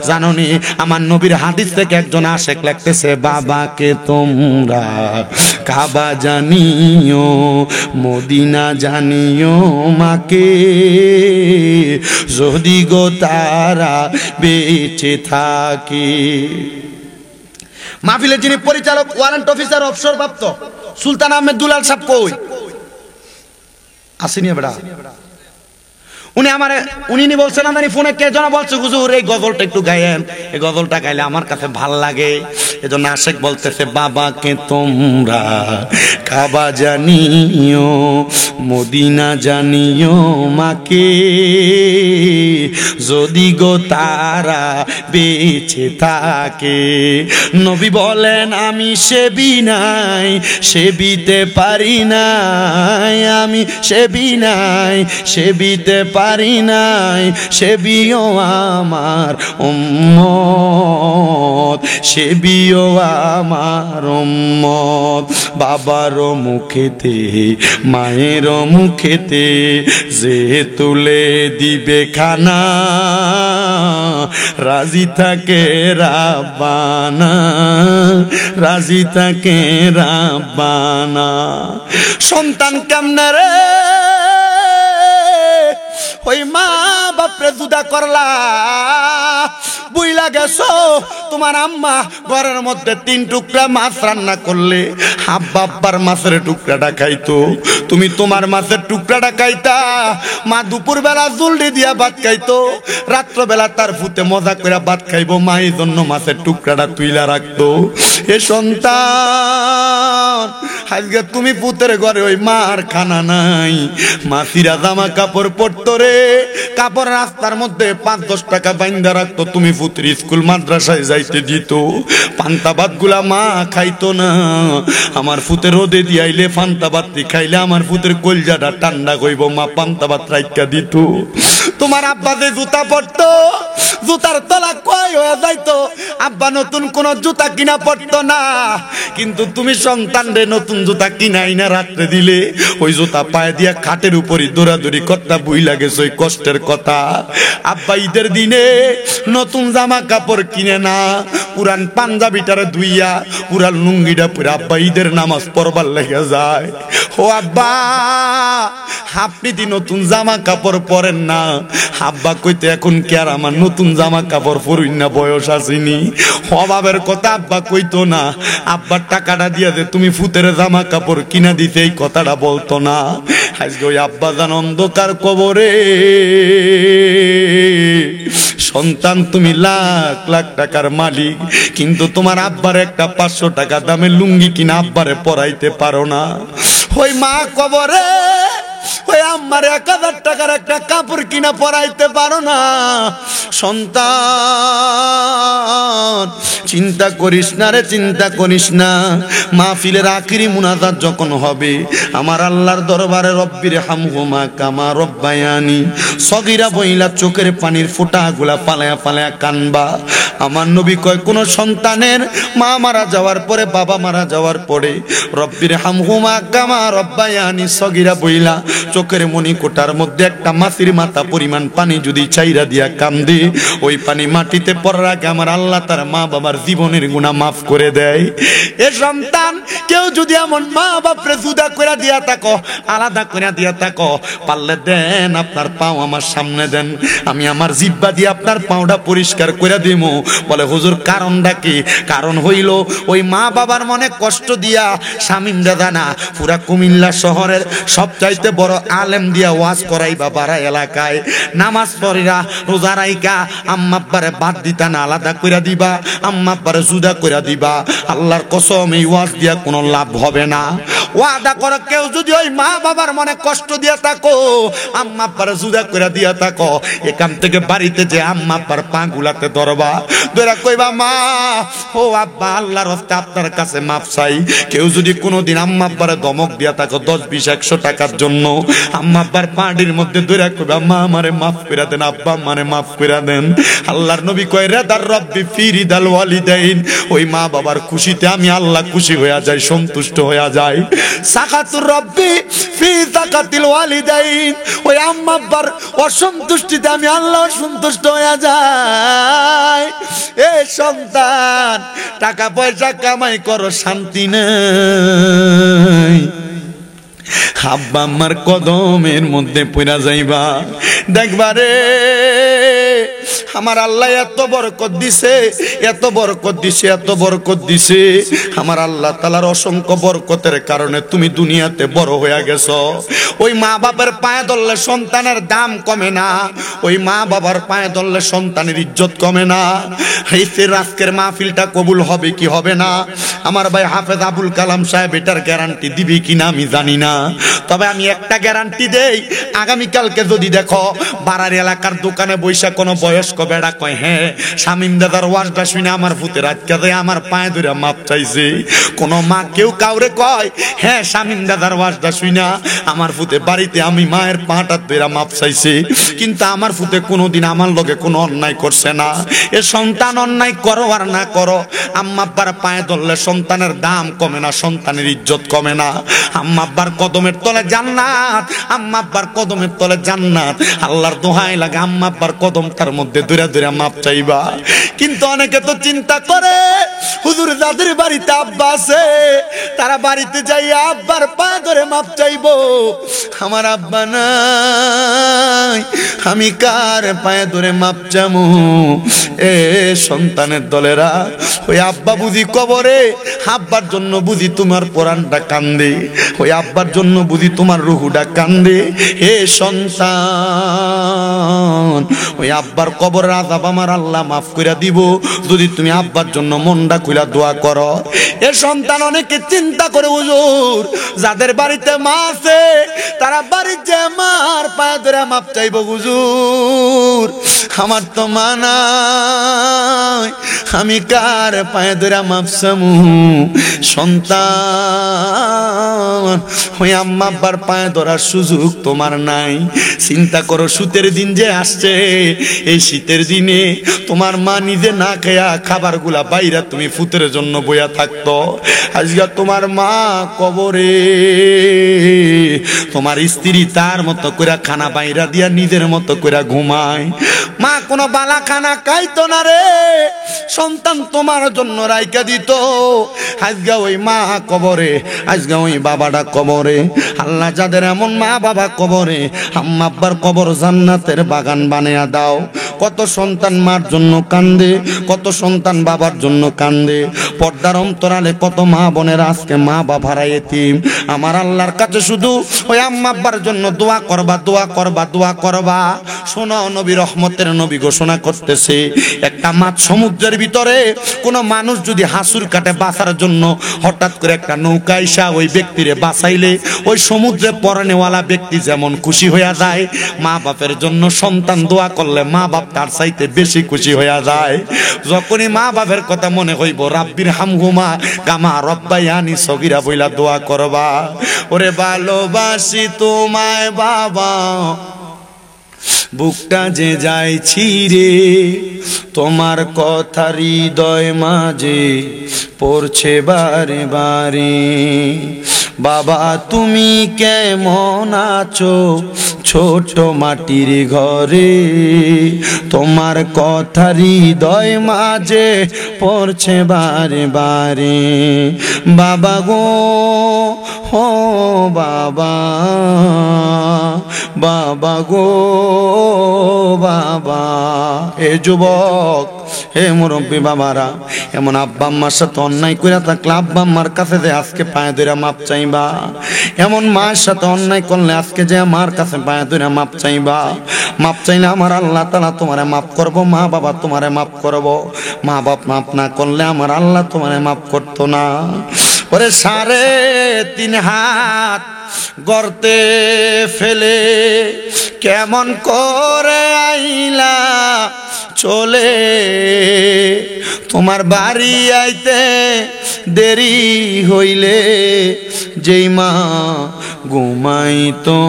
জানোনি আমার নবীর হাদিস থেকে একজন আশেক লিখতেছে, বাবাকে তোমরা কাবা জানিও, মদিনা জানিও, মাকে যদি গো তারা বেঁচে থাকে। মাহফিলের যিনি পরিচালক, ওয়ারেন্ট অফিসার অবসরপ্রাপ্ত সুলতান আহমেদ দুলাল সাহেব কই আসেনি? বেড়া উনি বলছেন না, ফোনে কে যেন বলছে, হুজুর এই গজলটা একটু গায়েন, এই গজলটা গাইলে আমার কাছে ভাল লাগে। এজন্য আশেক বলতেছে, বাবাকে তোমরা কাবা জানিও, মদিনা জানিও, মাকে যদি গো তারা বেঁচে থাকে। নবী বলেন, আমি সেবি নাই, সেবিতে পারি নাই, আমি সেবি নাই, সেবিতে পারি নাই, সেবিও আমার উম্মত, সেবিও আমার উম্মত। বাবার মুখেতে মায়ের মুখেতে যে তুলে দিবে খানা, রাজি থাকে রাব্বানা, রাজি থাকে রাব্বানা। সন্তান কেমনে রে ওই মা বাপরে জুদা করলা? বুইলা গেছো তোমার আম্মা ঘরের মধ্যে 3 টুকরা মাছ রান্না করলে, আব্বা আব্বার মাছের টুকরাটা খাইতো, তুমি তোমার মাছের টুকরাটা খাইতা। মা দুপুর বেলা জলদি দিয়া ভাত খাইতো, রাত্রবেলা তার ফুতে মজা করে ভাত খাইবো, মা এই জন্য মাছের টুকরাটা তুইলা রাখতো। এ সন্তান, আজকে তুমি পুতের ঘরে ওই মার খানা নাই, মাসিরা জামা কাপড় পরতো রে, কাপড় রাস্তার মধ্যে 5-10 টাকা বাইন্দা রাখতো, তুমি পুত্র স্কুল মাদ্রাসায় যাইতে দিত, পান্তা ভাত গুলা মা খাইতো না। আমার ফুতে রোদে দিয়াইলে পান্তা ভাত খাইলে আমার ফুতের কলজাটা ঠান্ডা কইব, মা পান্তা ভাত রাইকা দিত। তোমার আব্বা যে জুতা পরতো, জুতার তলা কয় হয়ে যাইতো, আব্বা নতুন কোন জুতা কিনা পড়তো না, কিন্তু তুমি সন্তান রে নতুন জুতা কিনাই না রাত্রে দিলে, ওই জুতা পায়ে দিয়া খাটের উপরই দৌড়াদৌড়ি করতা, বই লাগেছে ওই কষ্টের কথা। আব্বা ঈদের দিনে নতুন জামা কাপড় কিনে না, পুরান পাঞ্জাবিটারে ধুইয়া পুরান লুঙ্গিটা পরে আব্বা ঈদের নামাজ পড়বার লেগে যায়। ও আব্বা, আপনি দি নতুন জামা কাপড় পরেন না? আব্বা কইতে, এখন কি আর আমার নতুন জামা কাপড় পরুন না, বয়স আসেনি? অভাবের কথা আব্বা কইতো না, আব্বার টাকাটা দিয়া দে তুমি ফুতের জামা কাপড় কিনা দিতে, এই কথাটা বলতো না। আজকে ওই আব্বা জান অন্ধকার কবরে। সন্তান, তুমি লাখ লাখ টাকার মালিক, কিন্তু তোমার আব্বার একটা 500 টাকা দামের লুঙ্গি কিনা আব্বারে পরাইতে পারো না। ওই মা কবরে ওই আম্মার 1000 টাকার একটা কাপড় কিনা পরাইতে পারো না। সন্তান, চিন্তা করিস না রে, চিন্তা করিস না। মাহফিলের আখিরি মুনাজাত যখন হবে, আমার আল্লাহর দরবারে রব্বির হামহুমা কামা রব্বায়ানি সগীরা বইলা চোখের পানির ফোঁটাগুলা পালায়া পালায়া কানবা। আমার নবী কয়, কোন সন্তানের মা মারা যাওয়ার পরে, বাবা মারা যাওয়ার পরে রব্বির হামহুমা কামা রব্বায়ানি সগীরা বইলা চোখের মণিকোটার মধ্যে একটা মাছির মাথা পরিমাণ পানি যদি চাইরা দিয়া কান্দে, ওই পানি মাটিতে পড়ার আগে আমার আল্লাহ তার মা বাবার জীবনের গুনাহ মাফ করে দেয়। এ সন্তান, কেউ যদি এমন মা বাপরে জুদা করে দিয়া থাকো, আলাদা করে দিয়া থাকো, পারলে দেন আপনার পাও আমার সামনে দেন, আমি আমার জিহ্বা দিয়ে আপনার পাওটা পরিষ্কার করে দেবো। বলে, হুজুর কারণটা কি? কারণ হইল ওই মা বাবার মনে কষ্ট দিয়া শামীম দাদা না, পুরা কুমিল্লা শহরের সবচাইতে বড় আলেম দিয়া ওয়াজ করাইবা বাড়া এলাকায়। নামাজ পড়িরা রোজা রাইকা আম্মা আব্বারে বাদ দিতা না, আলাদা কইরা দিবা, আম্মা আব্বারে জুদা কইরা দিবা। আল্লাহর কসম, এই ওয়াজ দিয়া কোনো লাভ হবে না। ওয়াদা করো, কেউ যদি ওই মা বাবার মনে কষ্ট দিয়া থাকো, আম্মা আব্বারে জুদা কইরা দিয়া থাকো, এখান থেকে বাড়িতে যে আম্মা আব্বার পা গুলাতে ধরবা, ধরে কইবা মা ও আব্বা আল্লাহর রাস্তায় আপনার কাছে মাপ চাই। কেউ যদি কোনোদিন আম্মা আব্বারে ধমক দিয়া থাকো 10 20 100 টাকার জন্য, আম্মা আব্বার পাটির মধ্যে ধরে কইবা মা আমারে মাফ কইরা দেন, আব্বা আমারে মাফ কইরা দেন। আল্লাহর নবী কয় রিদার রব্বি ফি রিদাল ওয়ালিদাইন, ওই মা বাবার খুশিতে আমি আল্লাহ খুশি হয়ে যাই, সন্তুষ্ট হয়ে যাই। সাকাতুর রব্বি ফি সাকাতিল ওয়ালিদাইন, ওই আম্মা আব্বার অসন্তুষ্টিতে আমি আল্লাহ সন্তুষ্ট হয়ে যাই। এ সন্তান টাকা পয়সা কামাই করো, শান্তি নেই, আব্বা আম্মার কদমের মধ্যে পড়া যাইবা। দেখবা রে আমার আল্লাহ এত বরকত দিছে, এত বরকত দিছে, এত বরকত দিছে। আমার আল্লাহ তাআলার অসংখ্য বরকতের কারণে তুমি দুনিয়াতে বড় হয়ে গেছো। ওই মা বাবার পায়ে ধরলে সন্তানের দাম কমে না, ওই মা বাবার পায়ে ধরলে সন্তানের ইজ্জত কমে না। এই আজকের মাহফিলটা কবুল হবে কি হবে না, আমার ভাই হাফেজ আবুল কালাম সাহেব এটার গ্যারান্টি দিবি কিনা আমি জানি না, তবে আমি একটা গ্যারান্টি দেই, আগামীকালকে যদি দেখো বাড়ার এলাকার দোকানে বৈশা কোনো বয়স্ক বেড়া কয় হ্যাঁ শামীম দাদার ওয়াজটা শুনে আমার ভূতের আটকা দেয়, আমার পায়ে ধরে মাপ চাইছে, কোনো মা কেউ কাউরে কয় হ্যাঁ শামীম দাদার ওয়াজটা শুনে আমার ভূতে বাড়িতে আমি মায়ের পাটা ধরে মাপ চাইছে, কিন্তু আমার ভূতে কোনোদিন আমার লগে কোনো অন্যায় করছে না। এ সন্তান অন্যায় করো আর না করো, আম্মা আব্বার পায়ে ধরলে সন্তানের দাম কমে না, সন্তানের ইজ্জত কমে না। আম্মা আব্বার কদমের তলে জান্নাত, আম্মা আব্বার কদমের তলে জান্নাত। আল্লাহর দোহাই লাগে আম্মা আব্বার কদম তার মধ্যে দূরে দূরে মাপ চাইবা। কিন্তু অনেকে তো চিন্তা করে হুজুর যাদের বাড়িতে আব্বা আছে তারা বাড়িতে যাইয়া আব্বার পায়ে ধরে মাপ চাইবো, আমার আব্বা নাই আমি কার পায়ে ধরে মাপ চামু? এ সন্তানের দলেরা, ওই আব্বা বুঝি কবরে, আব্বার জন্য বুঝি তোমার পরাণটা কান্দে, ওই আব্বার জন্য বুঝি তোমার রুহুটা কান্দে। হে সন্তান, ওই আব্বার কবরের আযাব আমার আল্লাহ মাফ কইরা দিব যদি তুমি আব্বার জন্য মনটা খুইলা দোয়া করো। এ সন্তান অনেকে চিন্তা করে হুজুর যাদের বাড়িতে মা আছে তারা বাড়িতে মার পায়ে ধরে মাপ চাইবো, হুজুর আমার তো মা নাই আমি কার পায়ে ধরে মাপ চামু? সন্তান ওই আম্মা আব্বার পায়ে ধরার সুযোগ তোমার নাই। চিন্তা করো শীতের দিন যে আসছে, এই শীতের দিনে তোমার মা নিজে না খেয়া খাবার গুলা বাইরা তুমি ফুতের জন্য বইয়া থাকতো, আজকে তোমার মা কবরে, তোমার স্ত্রী তার মতো করে খানা বাইরা দিয়া নিজের মতো করে ঘুমায়, মা কোনো বালা খানা খাইতো না রে, সন্তান তোমার জন্য রাইকা দিত, আজকে ওই মা কবরে, আজকে ওই বাবাটা কবরে। আল্লাহ যাদের এমন মা বাবা কবরে, আম্মা আব্বার কবর জান্নাতের বাগান বানিয়ে দাও। কত সন্তান মার জন্য কান্দে, কত সন্তান বাবার জন্য কান্দে, পর্দার অন্তরালে কত মা বোনের আজকে মা বাবারা এতিম। আমার আল্লাহর কাছে শুধু ওই আম্মা আব্বার জন্য দোয়া করবা, দোয়া করবা, দোয়া করবা। শোনো নবী রহমতের নবী ঘোষণা করতেছে, একটা মাছ সমুদ্রের ভিতরে কোন মানুষ যদি হাসুর কাটে বাঁচার জন্য হঠাৎ করে একটা নৌকা আইসা ওই ব্যক্তিরে বাঁচাইলে ওই সমুদ্রে পড়ানেওয়ালা ব্যক্তি যেমন খুশি হইয়া যায়, মা বাপের জন্য সন্তান দোয়া করলে মা বাপ তার চাইতে বেশি খুশি হইয়া যায়। যখনই মা বাপের কথা মনে হইব রাব্বির হামহুমা কামা রব্বায়ানি সগীরা বইলা দোয়া করবা। ওরে ভালোবাসি তোমায় বাবা, বুকটা যে যায় ছিঁড়ে, তোমার কথা হৃদয় মাঝে পড়ছে বারে বারে। বাবা তুমি কেমন আছো ছোট মাটির ঘরে, তোমার কথা হৃদয় মাঝে পড়ছে বারে বারে। বাবা গো ও বাবা, বাবা গো বাবা। এ যুবক, হে মুরব্বী বাবারা, এমন আব্বা আম্মার সাথে অন্যায় করে থাকলে আব্বা আম্মার কাছে যে আজকে পায়ে ধরে মাপ চাইবা। এমন মার সাথে অন্যায় করলে আজকে যে আমার কাছে পায়ে ধরে মাপ চাইবা। মাপ চাইলে আমার আল্লাহ তাআলা তোমারে মাফ করব, মা বাবা তোমারে মাফ করব। মা বাপ মাফ না করলে আমার আল্লাহ তোমারে মাফ করতো না। ওরে 3.5 হাত গর্তে ফেলে কেমন করে আইলা চলে তোমার বাড়ি আইতে দেরি হইলে যেই মা ঘুমাইতো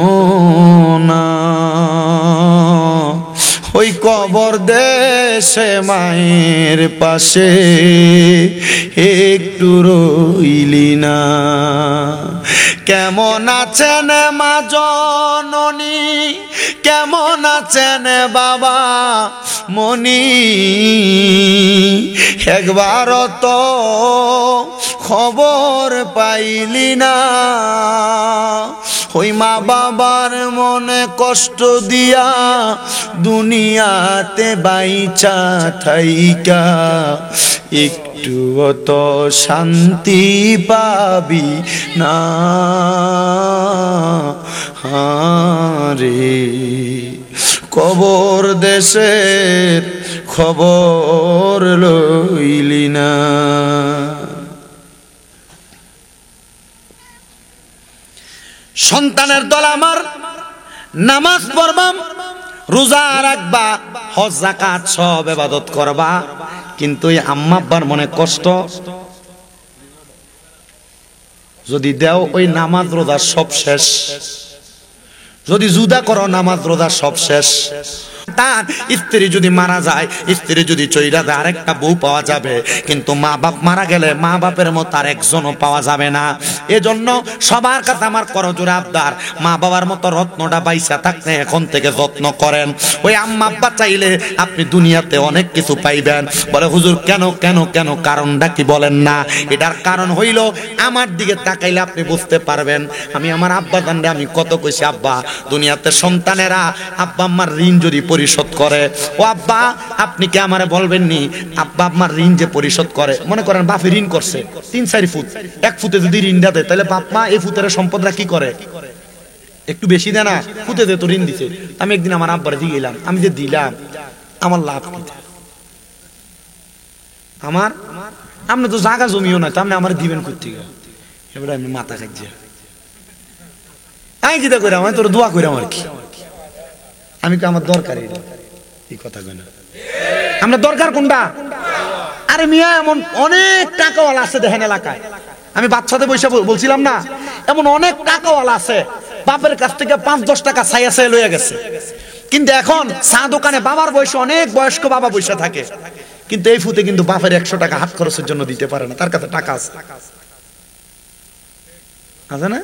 না ওই কবর দেশে মায়ের পাশে একটু রইলি না কেমন আছেন মা জননী কেমন আছেন বাবা মনি একবার তো খবর পাইলি না ওই মা বাবার মনে কষ্ট দিয়া দুনিয়াতে বাইচা থাইকা একটু তো শান্তি পাবি না রে কবর দেশের খবর লইলি না সন্তানের দল আমার নামাজ পড়বা রোজা রাখবা হজ যাকাত সব ইবাদত করবা কিন্তু এই আম্মা আব্বার মনে কষ্ট যদি দেও ওই নামাজ রোজা সব শেষ যদি জুদা করো নামাজ রোজা সব শেষ তার স্ত্রী যদি মারা যায় স্ত্রী যদি চইরা যায় আরেকটা বউ পাওয়া যাবে কিন্তু মা বাপ মারা গেলে মা বাপের মতো আর একজনও পাওয়া যাবে না এজন্য সবার কাছে আমার করজোড়ে আবদার মা বাবার মতো রত্নটা বাইসা থাকতে এখন থেকে যত্ন করেন ওই আম্মা আব্বা চাইলে আপনি দুনিয়াতে অনেক কিছু পাইবেন বলে হুজুর কেন কেন কেন কারণটা কি বলেন না এটার কারণ হইল আমার দিকে তাকাইলে আপনি বুঝতে পারবেন আমি আমার আব্বা জানলে আমি কত কইছি আব্বা দুনিয়াতে সন্তানেরা আব্বা আম্মার ঋণ যদি পরিশোধ করে ও আব্বা আপনি কি আমারে বলবেন নি আব্বা আম্মার ঋণ যে পরিশোধ করে মনে করেন বাপে ঋণ করছে 3-4 ফুট 1 ফুটে যদি ঋণটা দেয় তাহলে বাপ মা এই ফুটের সম্পদরা কি করে একটু বেশি দেয় না ফুটে দে তো ঋণ দিছে আমি একদিন আমার আব্বারে দিয়ে গেলাম আমি যে দিলাম আমার লাভ কি আমার আপনি তো জায়গা জমিও না আপনি আমার দিবেন করতে এবার আমি মাথা খাইছি আমি কিটা কইরাম আমি তোর দোয়া কইরাম আর কি আমি কি আমার দরকার এই কথা কই না আমরা দরকার কোনটা আরে মিয়া এমন অনেক টাকাওয়ালা আছে দেখেন এলাকায় আমি বাচ্চাদের বসে বলছিলাম না এমন অনেক টাকাওয়ালা আছে বাপের কাছ থেকে 5-10 টাকা ছাইয়া ছাইয়া লইয়া গেছে কিন্তু এখন চা দোকানে বাবার বয়সে অনেক বয়স্ক বাবা বসে থাকে কিন্তু এই ফুতে কিন্তু বাপের 100 টাকা হাত খরচের জন্য দিতে পারে না তার কাছে টাকা আছে আছে না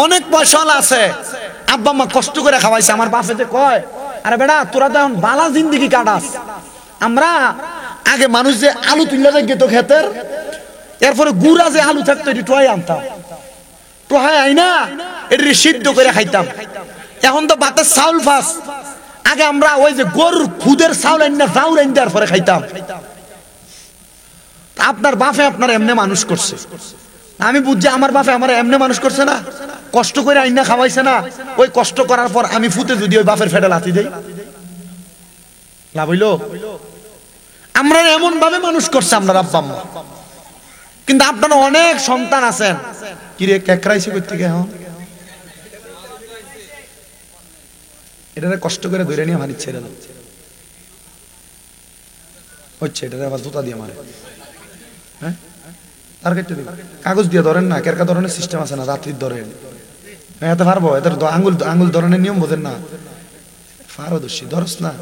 অনেক পয়সা আছে আব্বা আম্মা কষ্ট করে খাওয়াইছে আমার বাপে যে কয় আরে বেটা তোরা তো এখন বালা জিন্দেগি কাটাস আমরা আগে মানুষ যে আলু তুলে যেত ক্ষেতের এরপরে গুড়া যে আলু থাকতো এটি টোয়াই আনতাম টোহাই আইনা এটি সিদ্ধ করে খাইতাম এখন তো ভাতের চাউল ফাঁস আগে আমরা ওই যে গরুর খুদের চাউল আইনা চাউল আইন দেওয়ার পরে খাইতাম আপনার বাপে আপনার এমনি মানুষ করছে আমি বুঝছি আমার বাপে আমার এমনি মানুষ করছে না কষ্ট করে আইনা খাওয়াইছে না ওই কষ্ট করার পর আমি ফুটে যদি ওই বাপের ফেটে লাথি দেই লাভ হইল আমরা এমন ভাবে মানুষ করছে আমরা আব্বা আম্মা কিন্তু আপনারা অনেক সন্তান আছেন কি রে কেকরাইছে কই থেকে এখন এটা কষ্ট করে ধরে নিয়ে আমার ইচ্ছে রে হচ্ছে এটা আবার জুতা দিয়ে মারে হ্যাঁ তার কেটে দিন কাগজ দিয়ে ধরেন না কেরকা ধরনের সিস্টেম আছে না রাত্রির ধরেন এতে পারবো এদের আঙ্গুল ধরনের নিয়ম বোঝেন না পারদর্শী ধরস না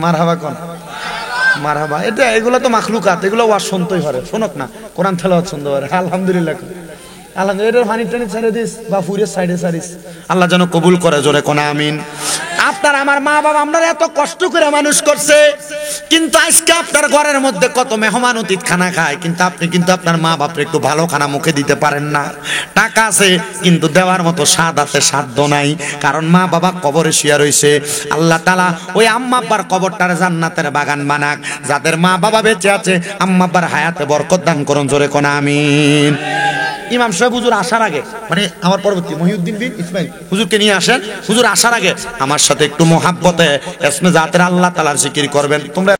মারহাবা কোন মারহাবা এটা এগুলো তো মাখলুকাত এগুলো ওয়াজ শুনতেই পারে শোনক না কোরআন তেলাওয়াত শুনতে পারে আলহামদুলিল্লাহ আলহামদুলিল্লাহ পানি টানি ছেড়ে দিস বা ফুরের সাইডে সারিস আল্লাহ যেন কবুল করে জোরে কোন আমিন আপনার আমার মা বাবা আমরা এত কষ্ট করে মানুষ করছে কিন্তু আজকে আপনার ঘরের মধ্যে কত মেহমান অতিথি খানা খায় কিন্তু আপনি কিন্তু আপনার মা বাপরে একটু ভালো খানা মুখে দিতে পারেন না টাকা আছে কিন্তু দেওয়ার মতো স্বাদ আছে সাধ্য নাই কারণ মা বাবা কবরে শুয়ে রইছে আল্লাহ তাআলা ওই আম্মা আব্বার কবরটারে জান্নাতের বাগান বানাক যাদের মা বাবা বেঁচে আছে আম্মা আব্বার হায়াতে বরকত দান করুন জোরে কোন আমিন ইমাম সাহেব হুজুর আসার আগে মানে আমার পরবর্তী মহিউদ্দিন বিন ইসমাইল হুজুরকে নিয়ে আসেন হুজুর আসার আগে আমার সাথে একটু মোহাব্বতে ইসমে জাতের আল্লাহ তাআলার জিকির করবেন তোমরা